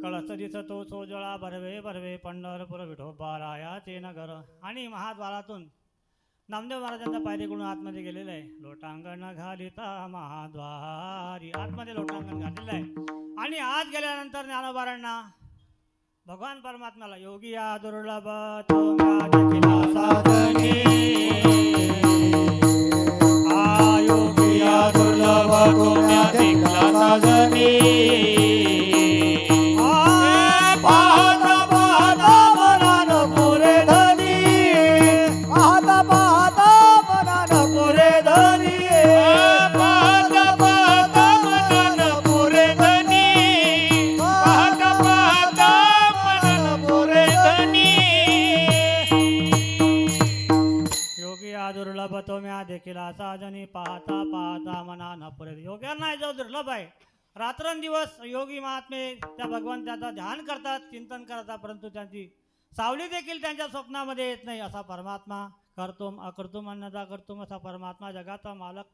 कळस दिसतो सोजळा भरवे भरवे पंढरपूर विठोबा रायाचे नगर. आणि महाद्वारातून नामदेव महाराजांच्या पायरीकडून आतमध्ये गेलेलं आहे. लोटांगण घालिता महाद्वारी आतमध्ये लोटांगण घातलेलं आहे. आणि आत गेल्यानंतर ज्ञानोबारांना भगवान परमात्म्याला योगी या दुर्लभ तो माझ्या साधने आ योगी या दुर्लभ कोण्या देखला साजनी पाहता पाहता मनान पुरे धनी पाहता पाहता मनान पुरे धनी पाहता पाहता मनान पुरे धनी पाहता पाहता मनान पुरे धनी योगी या दुर्लभ तो म्या देखील साजनी पाहता पाहता मना न पुरे. योग्यांना जो दुर्लभ आहे रात्रंदिवस योगी महात्मे त्या भगवंताचा ध्यान करतात चिंतन करतात परंतु त्यांची सावली देखील त्यांच्या स्वप्नामध्ये येत नाही. असा परमात्मा करतोम अकर्तुम अन्नदा करतुम असा परमात्मा जगाचा मालक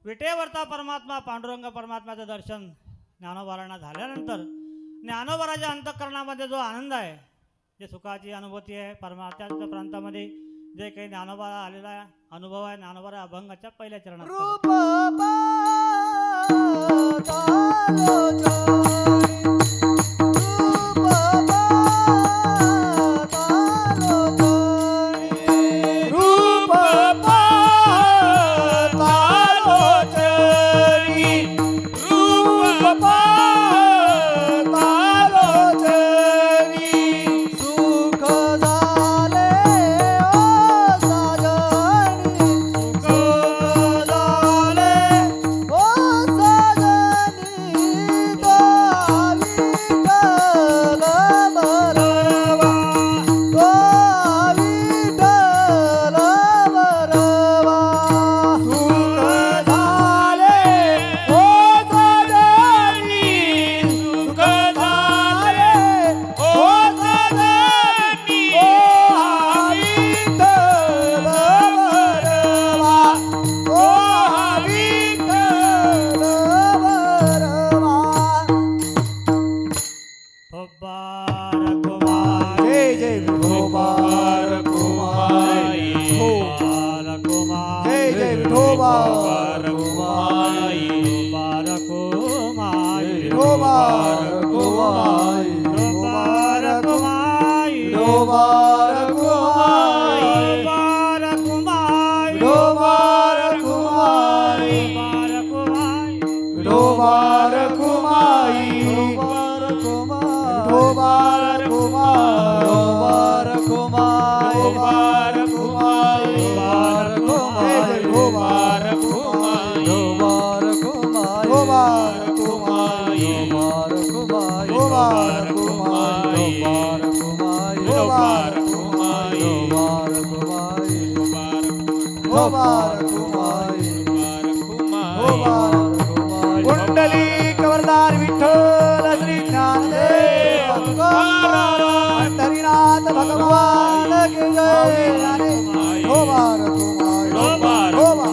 विटेवरचा परमात्मा पांडुरंग परमात्म्याचं दर्शन ज्ञानोबारांना झाल्यानंतर ज्ञानोबाराच्या अंतःकरणामध्ये जो आनंद आहे जे सुखाची अनुभूती आहे परमार्थाच्या प्रांतामध्ये जे काही ज्ञानोबाला आलेला अनुभव आहे ज्ञानोबारा अभंगाच्या पहिल्या चरणात रूप कुंडली कवरदार विठ्ठल श्री ज्ञानदेव पंढरीनाथ भगवान की जय. ढोबार ढोबार ढोबार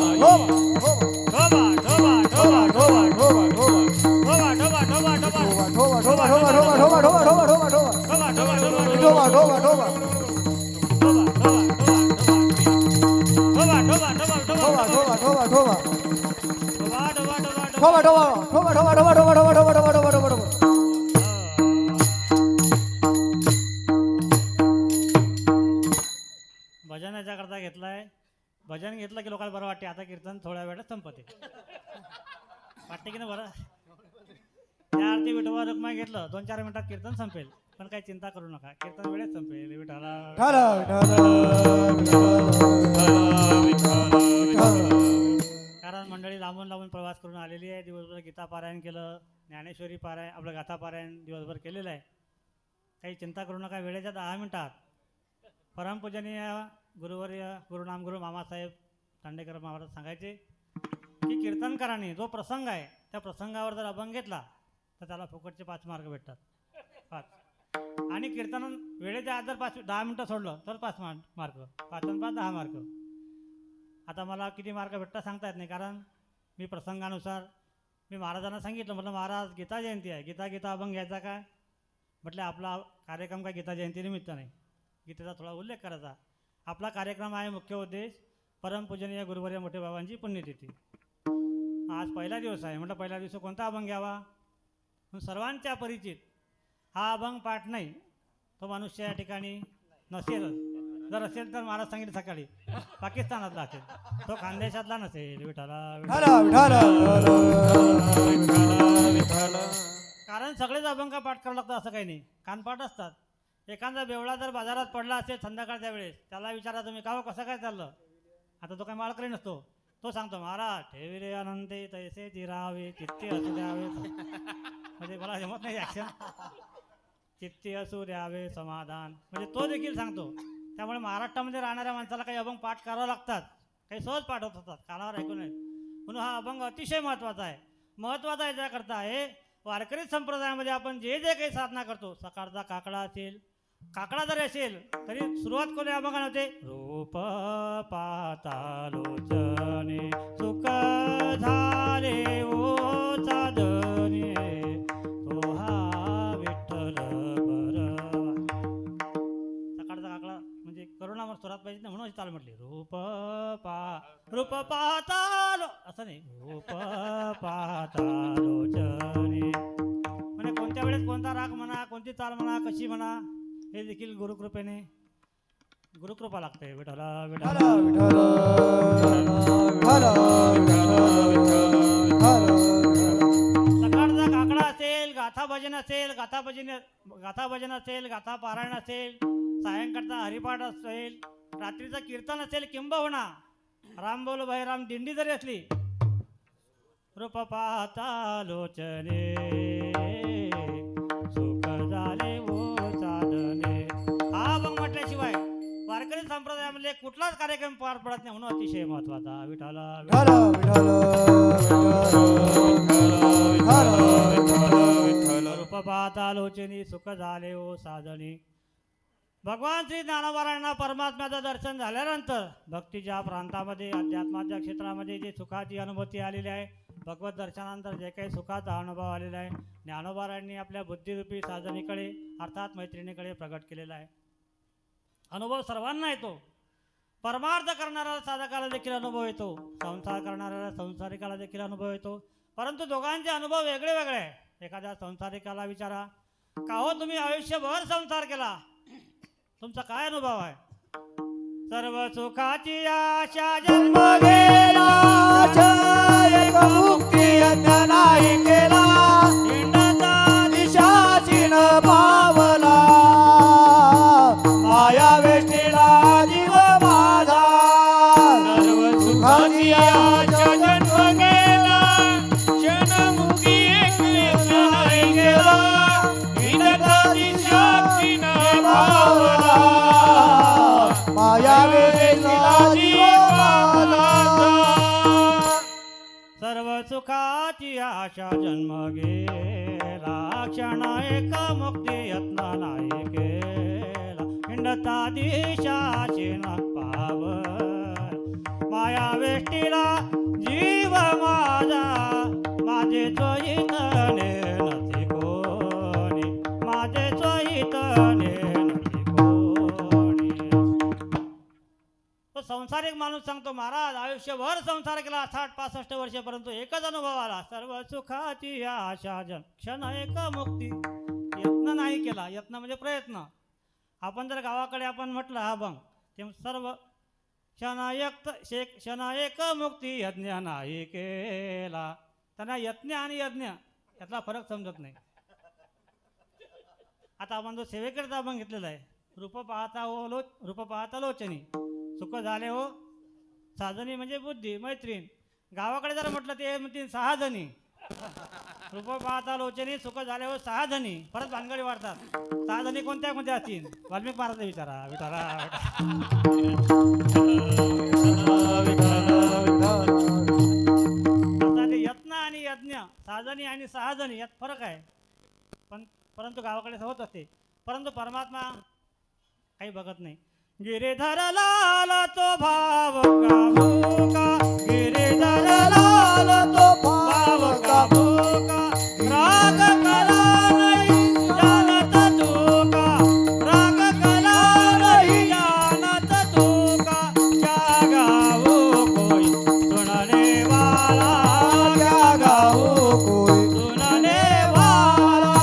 भजन घेतलं की लोकांना बरं वाटते, आता कीर्तन थोड्या वेळात संपते. वाटते की नाही बरं? त्या आरती विठोबा रुक्माई घेतलं 2-4 मिनिटात कीर्तन संपेल. पण काही चिंता करू नका, कीर्तन वेळेत संपेल. विठाला कारण मंडळी लांबून लांबून प्रवास करून आलेली आहे. दिवसभर गीता पारायण केलं, ज्ञानेश्वरी पारायण, आपलं गाथा पारायण दिवसभर केलेलं आहे. काही चिंता करू नका, वेळेच्या 10 मिनिटात परमपूजनीय गुरुवर्य गुरुनामगुरु मामासाहेब दांडेकर महाराज सांगायचे की कीर्तनकारांनी जो प्रसंग आहे त्या प्रसंगावर जर अभंग घेतला तर त्याला फुकटचे 5 मार्क भेटतात. 5. आणि कीर्तन वेळेच्या आत जर 10 मिनटं सोडलं तर 5 मार्क, 5 आणि 5 10 मार्क. आता मला किती मार्क भेटतात सांगता येत नाही, कारण मी प्रसंगानुसार मी महाराजांना सांगितलं, म्हटलं महाराज गीता जयंती आहे, गीता अभंग घ्यायचा काय? म्हटलं आपला कार्यक्रम काय गीता जयंतीनिमित्त नाही, गीतेचा थोडा उल्लेख करायचा. आपला कार्यक्रम आहे मुख्य उद्देश परमपूजनीय गुरुवर्य मोठे बाबांची पुण्यतिथी. आज पहिला दिवस आहे, म्हटलं पहिला दिवस कोणता अभंग घ्यावा? सर्वांच्या परिचित हा अभंग पाठ नाही, तो मनुष्य या ठिकाणी नसेल. जर असेल तर महाराज सांगितलं सकाळी पाकिस्तानातला असेल, तो खानदेशातला नसेल. कारण सगळेच अभंग पाठ करावं लागतं असं काही नाही, कानपाठ असतात. एखादा बेवळा जर बाजारात पडला असेल संध्याकाळच्या वेळेस, त्याला विचारा तुम्ही का कसं काय चाललं, आता तो काही माळकरी नसतो, तो सांगतो महाराज ठेवी रे अनंते तैसे चिरावे चित्ती असू द्यावे. म्हणजे मला जमत नाही ॲक्शन, चित्ती असू द्यावे समाधान, म्हणजे तो देखील सांगतो. त्यामुळे महाराष्ट्रामध्ये राहणाऱ्या माणसाला काही अभंग पाठ करावं लागतात, काही सहज पाठ होत असतात, कानावर ऐकून नाही. म्हणून हा अभंग अतिशय महत्त्वाचा आहे. महत्त्वाचा याच्याकरता आहे, वारकरी संप्रदायामध्ये आपण जे जे काही साधना करतो, सकाळचा काकडा असेल, काकडा जरी असेल तरी सुरुवात करूया अभंगाने होते. रूप पाहता लोचने सुख झाले ओ साधने, तो हा विठ्ठल बरवा. सकाळचा काकडा म्हणजे करुणावर स्वरात पाहिजे ना, म्हणून चाल म्हटली. रूप पाहता लो, असं नाही, रूप पाहता लोचने. म्हणजे कोणत्या वेळेस कोणता राग म्हणा, कोणती चाल म्हणा, कशी म्हणा, हे देखील गुरुकृपेने गुरुकृपा लागते. विठ्ठला विठ्ठला सकाळचा काकडा असेल, गाथा भजन असेल, गाथा भजन असेल, गाथा पारायण असेल, सायंकाळचा हरिपाठ असेल, रात्रीचं कीर्तन असेल, किंबहुना राम बोल भाई राम दिंडी जरी असली, रूप पाहता लोचने सुख झाले ओ साधने. हा अभंग म्हटल्याशिवाय वारकरी संप्रदायामध्ये कुठलाच कार्यक्रम पार पडत नाही, म्हणून अतिशय महत्वाचा. विठाला रूप पाहता लोचनी सुख झाले ओ साधने. भगवान श्री ज्ञानोबारायांना परमात्म्याचं दर्शन झाल्यानंतर भक्तीच्या प्रांतामध्ये, अध्यात्माच्या क्षेत्रामध्ये जे सुखाची अनुभूती आलेली आहे, भगवत दर्शनानंतर जे काही सुखाचा अनुभव आलेला आहे, ज्ञानोबारायांनी आपल्या बुद्धिरूपी साधनेकडे अर्थात मैत्रिणीकडे प्रगट केलेला आहे. अनुभव सर्वांना येतो, परमार्थ करणाऱ्याला साधकाला देखील अनुभव येतो, संसार करणाऱ्याला संसारिकाला देखील अनुभव येतो, परंतु दोघांचे अनुभव वेगळे वेगळे आहे. एखाद्या संसारिकाला विचारा, का हो तुम्ही आयुष्यभर संसार केला, तुमचा काय अनुभव आहे? सर्व सुखाची आशा जन्म गेला, एक मुक्ती यज्ञ नाही केला, हिंडता दिशाची न पावला, माया वेष्टीला जीव माझा. सर्व सुखाची आशा जन्म गेला, क्षणमुखी एक नाही गेला, हिंडता दिशाची न पावला, माया वेष्टीला जीव माझा. सर्व सुखाची आशा जन्म गेला, क्षण एक मुक्ती यत्न नाही केला, हिंडता दिशाची न पावल, माया वेष्टीला जीव माझा, माझे चैतन्य नसे कोणी, माझे चैतन्य नसे कोणी. तो संसारिक माणूस सांगतो, महाराज आयुष्यभर संसार केला, 60-65 वर्ष, परंतु एकच अनुभव आला, सर्व सुखाची आशा जन क्षण एक मुक्ती. यत्न नाही केला, यत्न म्हणजे प्रयत्न. आपण जर गावाकडे आपण म्हटलं हा अभंग, ते सर्व क्षण एक मुक्ती यज्ञ नाही केला. त्यांना यज्ञ आणि यज्ञ यातला फरक समजत नाही. आता आपण जो सेवेकरता आपण घेतलेला आहे, रूप पाहता लोचनी सुख झाले हो साधनी, म्हणजे बुद्धी मैत्रीण. गावाकडे जर म्हटलं ते म्हणतील 6 जणी. रूप पाहता लोचनी सुख झाले हो 6 जणी. परत भानगडी वाढतात. 6 जणी कोणत्या कोणत्या असतील? वाल्मिक महाराज विचारा. विचारा यत्न आणि यज्ञ 6 जणी आणि 6 जणी यात फरक आहे. परंतु गावाकडे होत असते. परंतु परमात्मा काही बघत नाही. गिरिधर लाल तो भाव का भूका, गिरिधर लाल तो भाव का भूका, राग कला नहीं जानत तूका, राग कला नहीं जानत तूका, क्या गाओ कोई सुनने वाला, क्या गाओ कोई सुनने वाला.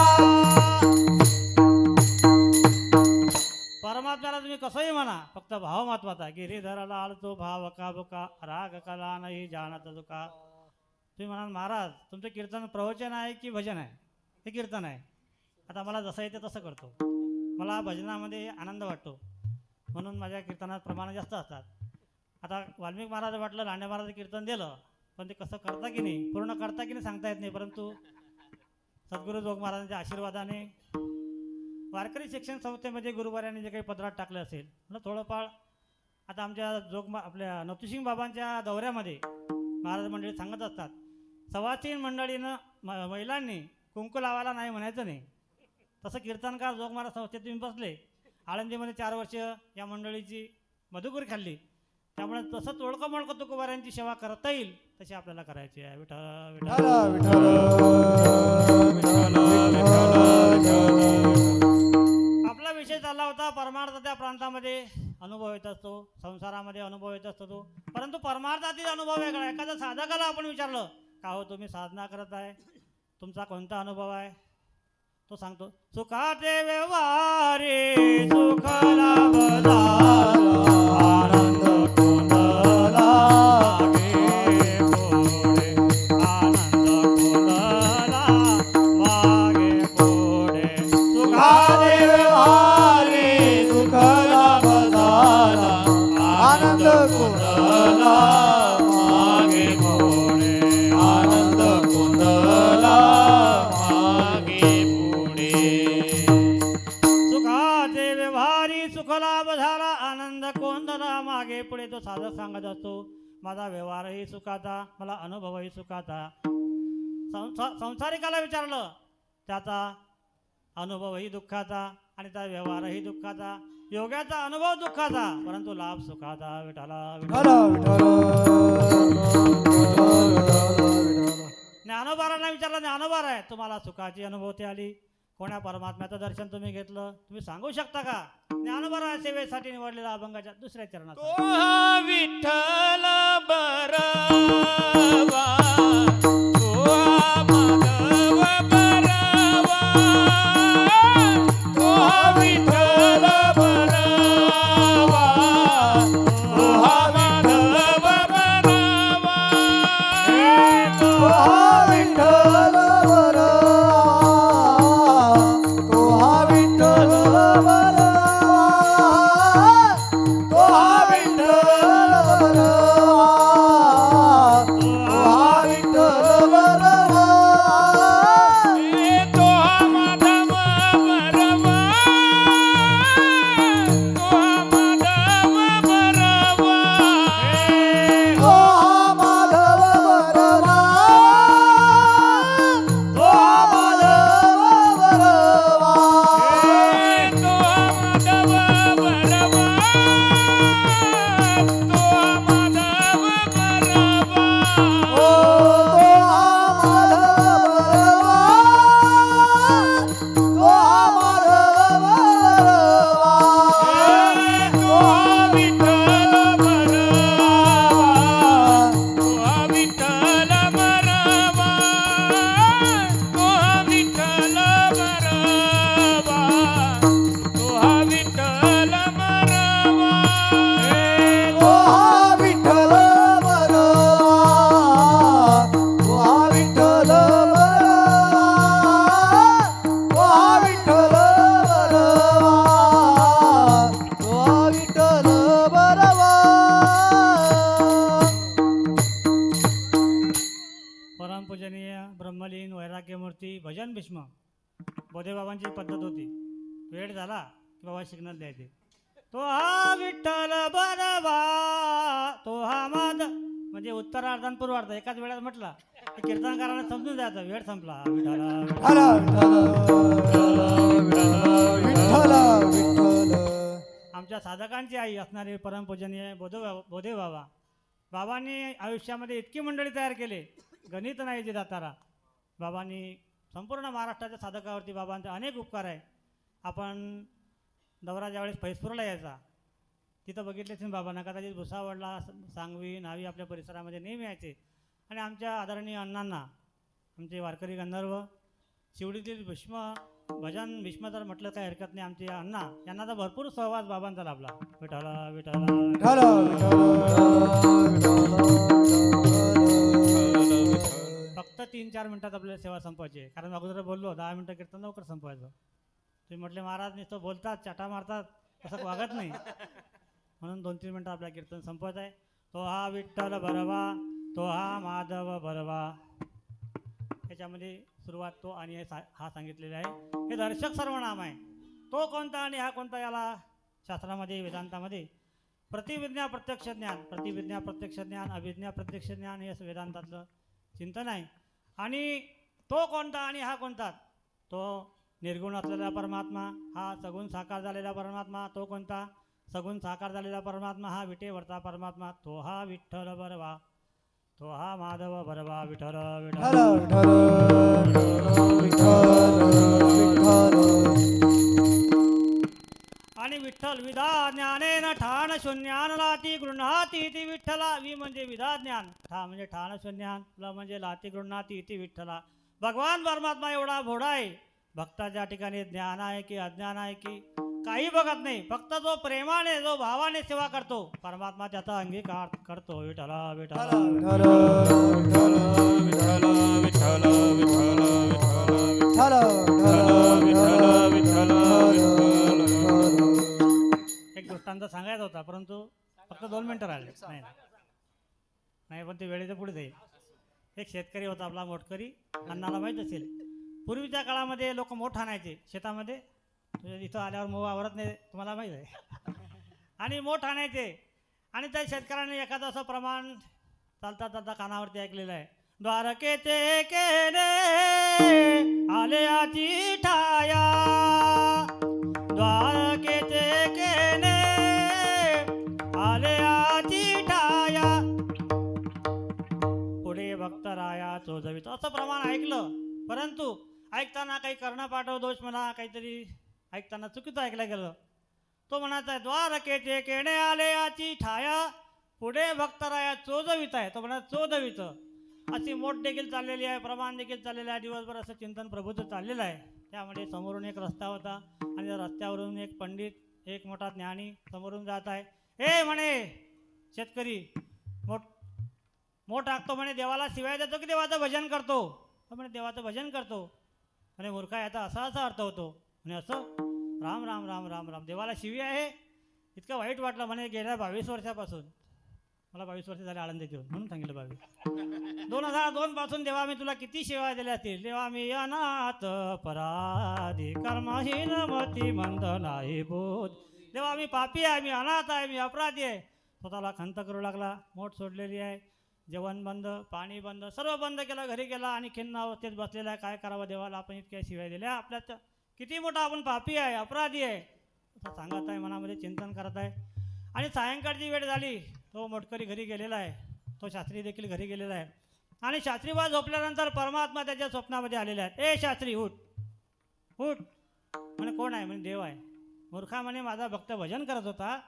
परमात्म्याला तुम्ही कसंही म्हणा, फक्त भाव महत्वाचा. गिरिधर लाल तो भाव का बुका, राग कला नाही जानत तुका. तुम्ही म्हणाल महाराज तुमचं कीर्तन प्रवचन आहे की भजन आहे? हे कीर्तन आहे. आता मला जसं येते तसं करतो. मला भजनामध्ये आनंद वाटतो म्हणून माझ्या कीर्तनात प्रमाण जास्त असतात. आता वाल्मिक महाराज वाटलं लांडे महाराज कीर्तन दिलं, पण ते कसं करता की नाही, पूर्ण करता की नाही सांगता येत नाही. परंतु सद्गुरू जोग महाराजांच्या आशीर्वादाने वारकरी शिक्षण संस्थेमध्ये गुरुवाऱ्याने जे काही पदरात टाकलं असेल ना थोडंफार. आता आमच्या आपल्या नवतुसिंग बाबांच्या दौऱ्यामध्ये महाराज मंडळी सांगत असतात, सवासीन मंडळीनं महिलांनी कुंकू लावायला नाही म्हणायचं नाही. तसं कीर्तनकार जोग महाराज संस्थेत तुम्ही बसले. आळंदीमध्ये 4 वर्ष या मंडळीची मधुकरी खाल्ली. त्यामुळे तसंच ओळखं मोळखं तुकोबाऱ्यांची सेवा करता येईल तशी आपल्याला करायची आहे. विठ्ठल विठ्ठल विठ्ठल. आपला विषय चालला होता परमार्थ. त्या प्रांतामध्ये अनुभव येत असतो, संसारामध्ये अनुभव येत असतो तो. परंतु परमार्थातील अनुभव वेगळा आहे. एखाद्या साधकाला आपण विचारलं का हो तुम्ही साधना करत आहे, तुमचा कोणता अनुभव आहे, तो सांगतो सुखाचे व्यवहारे सुख लाभला, आनंद कोंदला मागे पुढे, आनंद कोंदला मागे पुढे. सुखाचे व्यवहारे सुख लाभला, आनंद कोंदला मागे पुढे, आनंद कोंदला मागे पुढे. सुखाचे व्यवहारी सुख लाभ झाला, आनंद कोंदला मागे पुढे. तो साधक सांगत असतो माझा व्यवहारही सुखाचा, मला अनुभवही सुखाचा. संसारिकाला विचारलं त्याचा अनुभवही दुःखाचा आणि त्या व्यवहारही दुःखाचा. योगाचा अनुभव दुःखाचा परंतु लाभ सुखाचा. विठाला ज्ञानोबारांना विचारलं, ज्ञानोबार आहे तुम्हाला सुखाची अनुभूती आली, कोण्या परमात्म्याचं दर्शन तुम्ही घेतलं, तुम्ही सांगू शकता का? ज्ञानोबारा सेवेसाठी निवडलेला अभंगाच्या 2ऱ्या चरणात. विठ्ठल बरवा, माधव बरवा, विठ्ठल बरवा, माधव बरवा, विठ्ठल बरवा, विठ्ठल बरवा, विठ्ठल बरवा, विठ्ठल भजन भीष्म बोधेबाबांची पद्धत होती. वेळ झाला की बाबा सिग्नल द्यायचे. तो हा विठ्ठल बरवा तो हा माध, म्हणजे उत्तरार्ध आणि पूर्वार्ध एकाच वेळेत म्हटला की कीर्तनकारांना समजून जायचं वेळ संपला. विठ्ठला विठ्ठल विठ्ठल. आमच्या साधकांची आई असणारे परमपूजनीय बोधे बाबा, बाबांनी आयुष्यामध्ये इतकी मंडळी तयार केले, गणित नाही जे दातारा. बाबांनी संपूर्ण महाराष्ट्राच्या साधकावरती बाबांचे अनेक उपकार आहे. आपण दौरा ज्यावेळेस फैजपूरला यायचा तिथं बघितले असेल बाबांना, कदाचित भुसावळला, सांगवी, नावी आपल्या परिसरामध्ये नेहमी यायचे. आणि आमच्या आदरणीय अण्णांना, आमचे वारकरी गंधर्व, शिवडीतील भीष्म भजन भीष्म तर म्हटलं काही हरकत नाही, आमचे अण्णा यांना तर भरपूर सहवास बाबांचा लाभला. विठ्ठला विठ्ठला फक्त 3-4 मिनिटात आपल्याला सेवा संपवायची आहे. कारण अगोदर बोललो 10 मिनिटं कीर्तन लवकर संपवायचं. तुम्ही म्हटले महाराज नुसतं बोलतात, चाटा मारतात, तसं वागत नाही, म्हणून 2-3 मिनिटं आपल्या कीर्तन संपवायचं आहे. तो हा विठ्ठल बरवा तो हा माधव बरवा, याच्यामध्ये सुरुवात तो आणि हा सांगितलेला आहे. हे दर्शक सर्वनाम आहे. तो कोणता आणि हा कोणता, याला शास्त्रामध्ये वेदांतामध्ये प्रतिविज्ञा प्रत्यक्ष ज्ञान, प्रतिविज्ञा प्रत्यक्ष ज्ञान, अभिज्ञा प्रत्यक्ष ज्ञान हे असं वेदांतातलं चिंतन आहे. आणि तो कोणता आणि हा कोणता, तो निर्गुण असलेला परमात्मा, हा सगुण साकार झालेला परमात्मा. तो कोणता, सगुण साकार झालेला परमात्मा, हा विटेवरचा परमात्मा. तो हा विठ्ठल बरवा तो हा माधव बरवा. विठ्ठल विठ्ठल आणि विठ्ठल विधा ज्ञानेन ठाण शून्यान लाती गृह्णाती इति विठ्ठला. वि म्हणजे विधा ज्ञान, ठा म्हणजे ठाण शून्यान, ल म्हणजे लाती गृह्णाती इति विठ्ठला. भगवान परमात्मा एवढा भोळा आहे, भक्ताच्या ठिकाणी ज्ञान आहे की अज्ञान आहे की काही बघत नाही. फक्त जो प्रेमाने जो भावाने सेवा करतो परमात्मा त्याचा अंगीकार करतो. विठ्ठला विठ्ठला एक दृष्टांत सांगायचा होता, परंतु फक्त 2 मिनिटं राहिले. नाही पण ते वेळेचं पुढे जाईल. एक शेतकरी होता आपला मोटकरी, अण्णाला माहीत असेल. पूर्वीच्या काळामध्ये लोक मोठ आणायचे शेतामध्ये, इथं आल्यावर मोह आवरत नाही तुम्हाला माहीत आहे. आणि मोठ आणायचे आणि त्या शेतकऱ्याने एखादं असं प्रमाण चालता चालता कानावरती ऐकलेलं आहे. द्वारकेचे केले आलयाची ठाया, द्वारकेचे केले आलयाची ठाया, पुढे भक्तराया चोजवित, असं प्रमाण ऐकलं. परंतु ऐकताना काही कर्णपाठव दोष म्हणा, काहीतरी ऐकताना चुकीचं ऐकलं गेलं. तो म्हणायचा आहे द्वारकेचे केणे आलयाची ठाया, पुढे भक्तराया चोजवित आहे. तो म्हणा चोजवित. अशी मोठ देखील चाललेली आहे, प्रमाण देखील चाललेलं आहे. दिवसभर असं चिंतन प्रभूचं चाललेलं आहे. त्यामध्ये समोरून एक रस्ता होता आणि त्या रस्त्यावरून एक पंडित, एक मोठा ज्ञानी समोरून जात आहे. हे म्हणे शेतकरी, मोठ टाकतो म्हणे, देवाला शिवाय देतो की देवाचं भजन करतो. म्हणे देवाचं भजन करतो. म्हणे मूर्खा, याचा असा असा अर्थ होतो. म्हणे असं, राम राम राम राम राम, देवाला शिवी आहे. इतकं वाईट वाटलं. म्हणे गेल्या 22 वर्षापासून, मला 22 वर्ष झाले आळंदीत येऊन, म्हणून सांगितलं 22. 2002 पासून देवा मी तुला किती सेवा दिल्या असतील. देवा मी अनाथ पराधी कर्महीन मती मंद नाही बोध. देवा मी पापी आहे, मी अनाथ आहे, मी अपराधी आहे. स्वतःला खंत करू लागला. मोठ सोडलेली आहे, जेवण बंद, पाणी बंद, सर्व बंद केलं. घरी गेला आणि खिन्न अवस्थेत बसलेला आहे. काय करावं देवाला, आपण इतक्या शिवाय दिल्या, आपल्यात किती मोठा आपण पापी आहे, अपराधी आहे असं सांगत आहे, मनामध्ये चिंतन करत आहे. आणि सायंकाळची वेळ झाली. तो मोटकरी घरी गेलेला आहे, तो शास्त्री देखील घरी गेलेला आहे. आणि शास्त्रीबा झोपल्यानंतर परमात्मा त्याच्या स्वप्नामध्ये आलेले आहेत. ए शास्त्री उठ उठ. म्हणे कोण आहे. म्हणे देव आहे. मूर्खा, म्हणे माझा भक्त भजन करत होता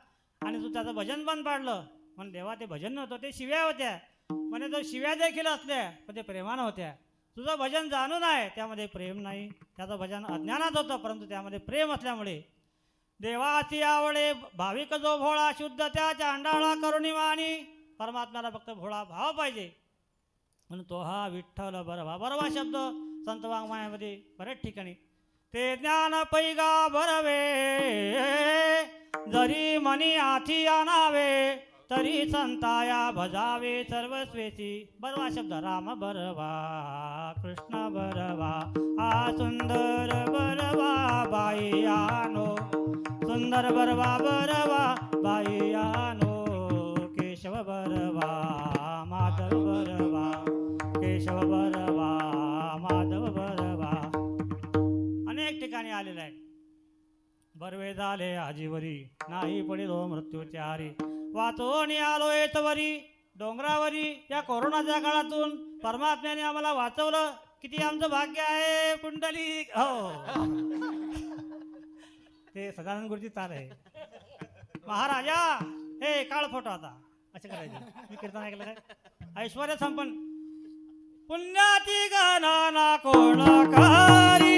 आणि तू त्याचं भजन बंद पाडलं. म्हणे देवा ते भजन नव्हतं, ते शिव्या होत्या. म्हणे तो शिव्या देखील असल्या पण ते प्रेमानं होत्या. तुझं भजन जाणून आहे, त्यामध्ये प्रेम नाही. त्याचं भजन अज्ञानात होतं, परंतु त्यामध्ये प्रेम असल्यामुळे देवाची आवडे भाविक जो भोळा, शुद्ध त्याच्या अंडाळा करुणी वाणी. परमात्म्याला फक्त भोळा भाव पाहिजे. म्हणून तो हा विठ्ठल बरवा. बरवा शब्द संत वाङ्मयामध्ये बऱ्याच ठिकाणी. ते ज्ञान पैगा बरवे, जरी मनी आथी आणावे, तरी संताया भजावे सर्वस्वेची. बरवा शब्द राम बरवा कृष्ण बरवा आ सुंदर बरवा बाई आनो. सुंदर बरवा बरवा बाई आनो. केशव बरवा माधव बरवा. केशव बरवा माधव बरवा. अनेक ठिकाणी आलेलं आहे. बरवे झाले आजीवरी नाही पडिलो मृत्यूच्या हारी. वाचून आलो येतवरी डोंगरावरी. या कोरोनाच्या काळातून परमात्म्याने आम्हाला वाचवलं. किती आमचं भाग्य आहे कुंडली. हो ते सदानंद गुरुजी तार आहे. महाराजा हे काळ फोटो आता असे करायचे. मी कीर्तन ऐकलं काय. ऐश्वर्य संपन्न पुण्याची गणना कोण करी.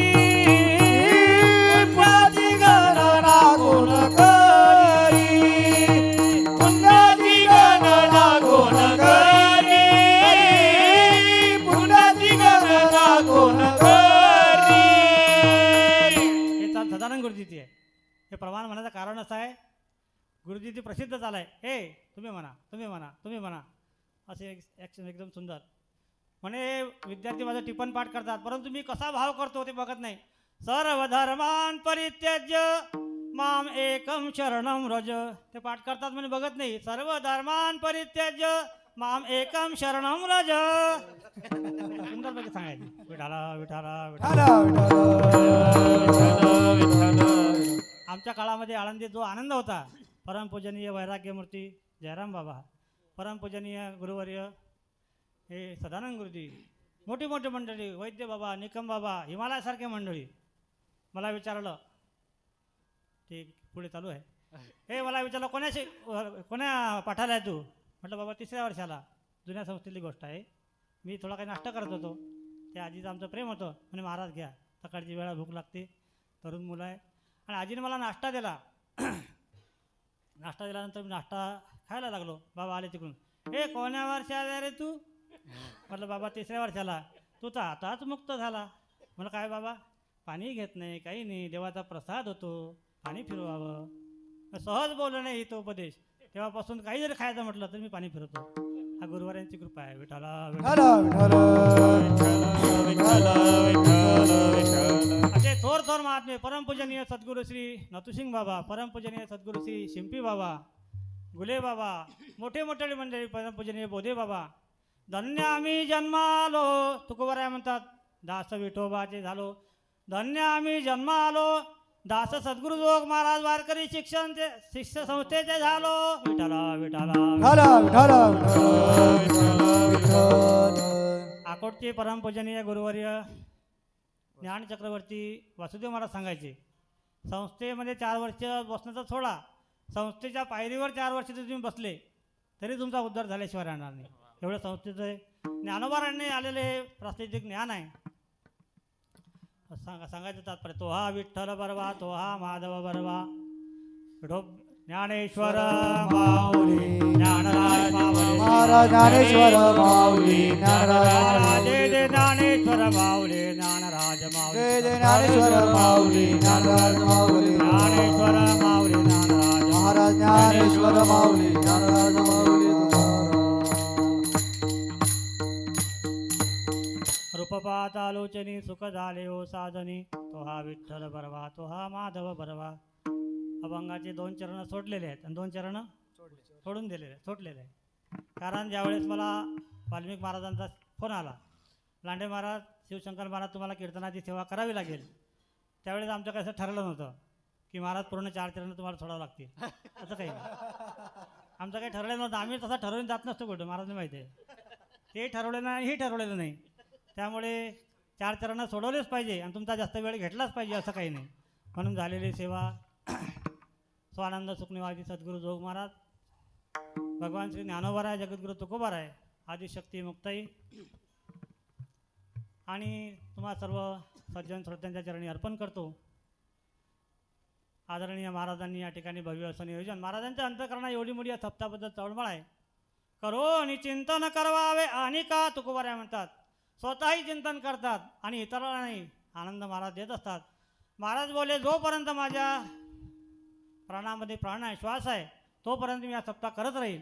पुण्याची गणना कोण करी. पुण्याची गणना कोण करी. पुण्याची गणना कोण करी. हे सदानंद गुरुजीची आहे. हे प्रमाण म्हणायचं कारण असं आहे. गुरुजी ती प्रसिद्ध झालाय. हे तुम्ही म्हणा तुम्ही म्हणा तुम्ही म्हणा असे ॲक्शन एकदम सुंदर. म्हणे विद्यार्थी माझं टिपण पाठ करतात परंतु मी कसा भाव करतो ते बघत नाही. सर्व धर्मान परित्यज्य माम एकम शरणम रज. ते पाठ करतात म्हणे बघत नाही. सर्व धर्मान परित्यज्य माम एकम शरणम रज. सुंदर पैकी सांगायचे. विठाला विठाला विठाला. आमच्या काळामध्ये आळंदीत जो आनंद होता. परमपूजनीय वैराग्यमूर्ती जयराम बाबा, परमपूजनीय गुरुवर्य हे सदानंद गुरुजी, मोठी मोठी मंडळी, वैद्य बाबा, निकम बाबा, हिमालयासारखे मंडळी. मला विचारलं ते पुढे चालू आहे. हे मला विचारलं कोण्या पाठाला आहे तू. म्हटलं बाबा 3ऱ्या वर्षाला. जुन्या संस्थेतली गोष्ट आहे. मी थोडा काही नाश्ता करत होतो. त्या आजीचं आमचं प्रेम होतं. म्हणे महाराज घ्या, सकाळची वेळा भूक लागते, तरुण मुलं आहे. आणि आजीने मला नाश्ता दिला. नाश्ता दिल्यानंतर मी नाश्ता खायला लागलो. बाबा आले तिकडून. हे कोण्या वर्षाला रे तू. म्हटलं बाबा 3ऱ्या वर्षाला. तू तर आताच मुक्त झाला. म्हटलं काय बाबा. पाणी घेत नाही काही नाही, देवाचा प्रसाद होतो, पाणी फिरवावं. सहज बोललं नाही तो उपदेश. तेव्हापासून काही जरी खायचं म्हटलं तर मी पाणी फिरवतो. हा गुरुवारांची कृपा आहे. विठाला असे थोर थोर महात्मे. परमपूजनीय सद्गुरू श्री नथुसिंग बाबा, परमपूजनीय सद्गुरू श्री शिंपी बाबा, गुले बाबा, मोठे मोठे मंडळी, परमपूजनीय बोधे बाबा. धन्य आम्ही जन्मालो. तुकोबाराय म्हणतात दास विठोबाचे झालो. धन्य आम्ही जन्मालो. दास सद्गुरू जोग महाराज वारकरी शिष्य संस्थेचे झालो. विठाला विठाला. अकोटचे परमपूजनीय गुरुवर्य ज्ञान चक्रवर्ती वासुदेव महाराज सांगायचे, संस्थेमध्ये 4 वर्ष बसण्याचा सोडा, संस्थेच्या पायरीवर 4 वर्ष जर तुम्ही बसले तरी तुमचा उद्धार झाल्याशिवाय राहणार नाही. एवढं संस्थेचं ज्ञानोबारांनी आलेले प्रास्तिक ज्ञान आहे. सांगायचं तात्पर्य तो हा विठ्ठल बरवा, तो हा माधव बरवा. ज्ञानेश्वर माऊली ज्ञानराज माऊली. महाराज ज्ञानेश्वर माऊली ज्ञानराज. जय जय ज्ञानेश्वर माऊली ज्ञानराज माऊली. जय जय ज्ञानेश्वर माऊली ज्ञानराज माऊली. ज्ञानेश्वर माऊली ज्ञानराज. महाराज ज्ञानेश्वर माऊली ज्ञानराज माऊली. रूपपातालोचनी सुख झाले हो साधनी. तो हा विठ्ठल बरवा, तो हा माधव बरवा. अभंगाचे 2 चरण सोडलेले आहेत आणि 2 चरण सोडून दिलेले सोडलेले आहेत. कारण ज्यावेळेस मला वाल्मिक महाराजांचा फोन आला, लांडे महाराज, शिवशंकर महाराज तुम्हाला कीर्तनाची सेवा करावी लागेल, त्यावेळेस आमचं कसं ठरलं नव्हतं की महाराज पूर्ण 4 चरण तुम्हाला सोडावं लागतील. असं काही नाही. आमचं काही ठरलं नव्हतं. आम्ही तसं ठरवून जात नसतो कुठं, महाराजने माहिती आहे. ते ठरवलेलं नाही, हे ठरवलेलं नाही. त्यामुळे 4 चरणं सोडवलेच पाहिजे आणि तुमचा जास्त वेळ घेतलाच पाहिजे असं काही नाही. म्हणून झालेली सेवा स्वानंद सुखनिवासी सद्गुरू जोग महाराज, भगवान श्री ज्ञानोबाराय, जगद्गुरू तुकोबाराय, आदिशक्ती मुक्ताई आणि तुम्हा सर्व सज्जन श्रोत्यांच्या चरणी अर्पण करतो. आदरणीय महाराजांनी या ठिकाणी भव्य असं नियोजन. महाराजांच्या अंतःकरणा एवढी मोठी या सप्ताबद्दल तळमळ आहे. करो आणि चिंतन करवावे आणि का. तुकोबाराय म्हणतात स्वतःही चिंतन करतात आणि इतरांनाही आनंद महाराज देत असतात. महाराज बोले जोपर्यंत माझ्या प्राणामध्ये प्राण आहे, श्वास आहे, तोपर्यंत मी हा सप्ताह करत राहील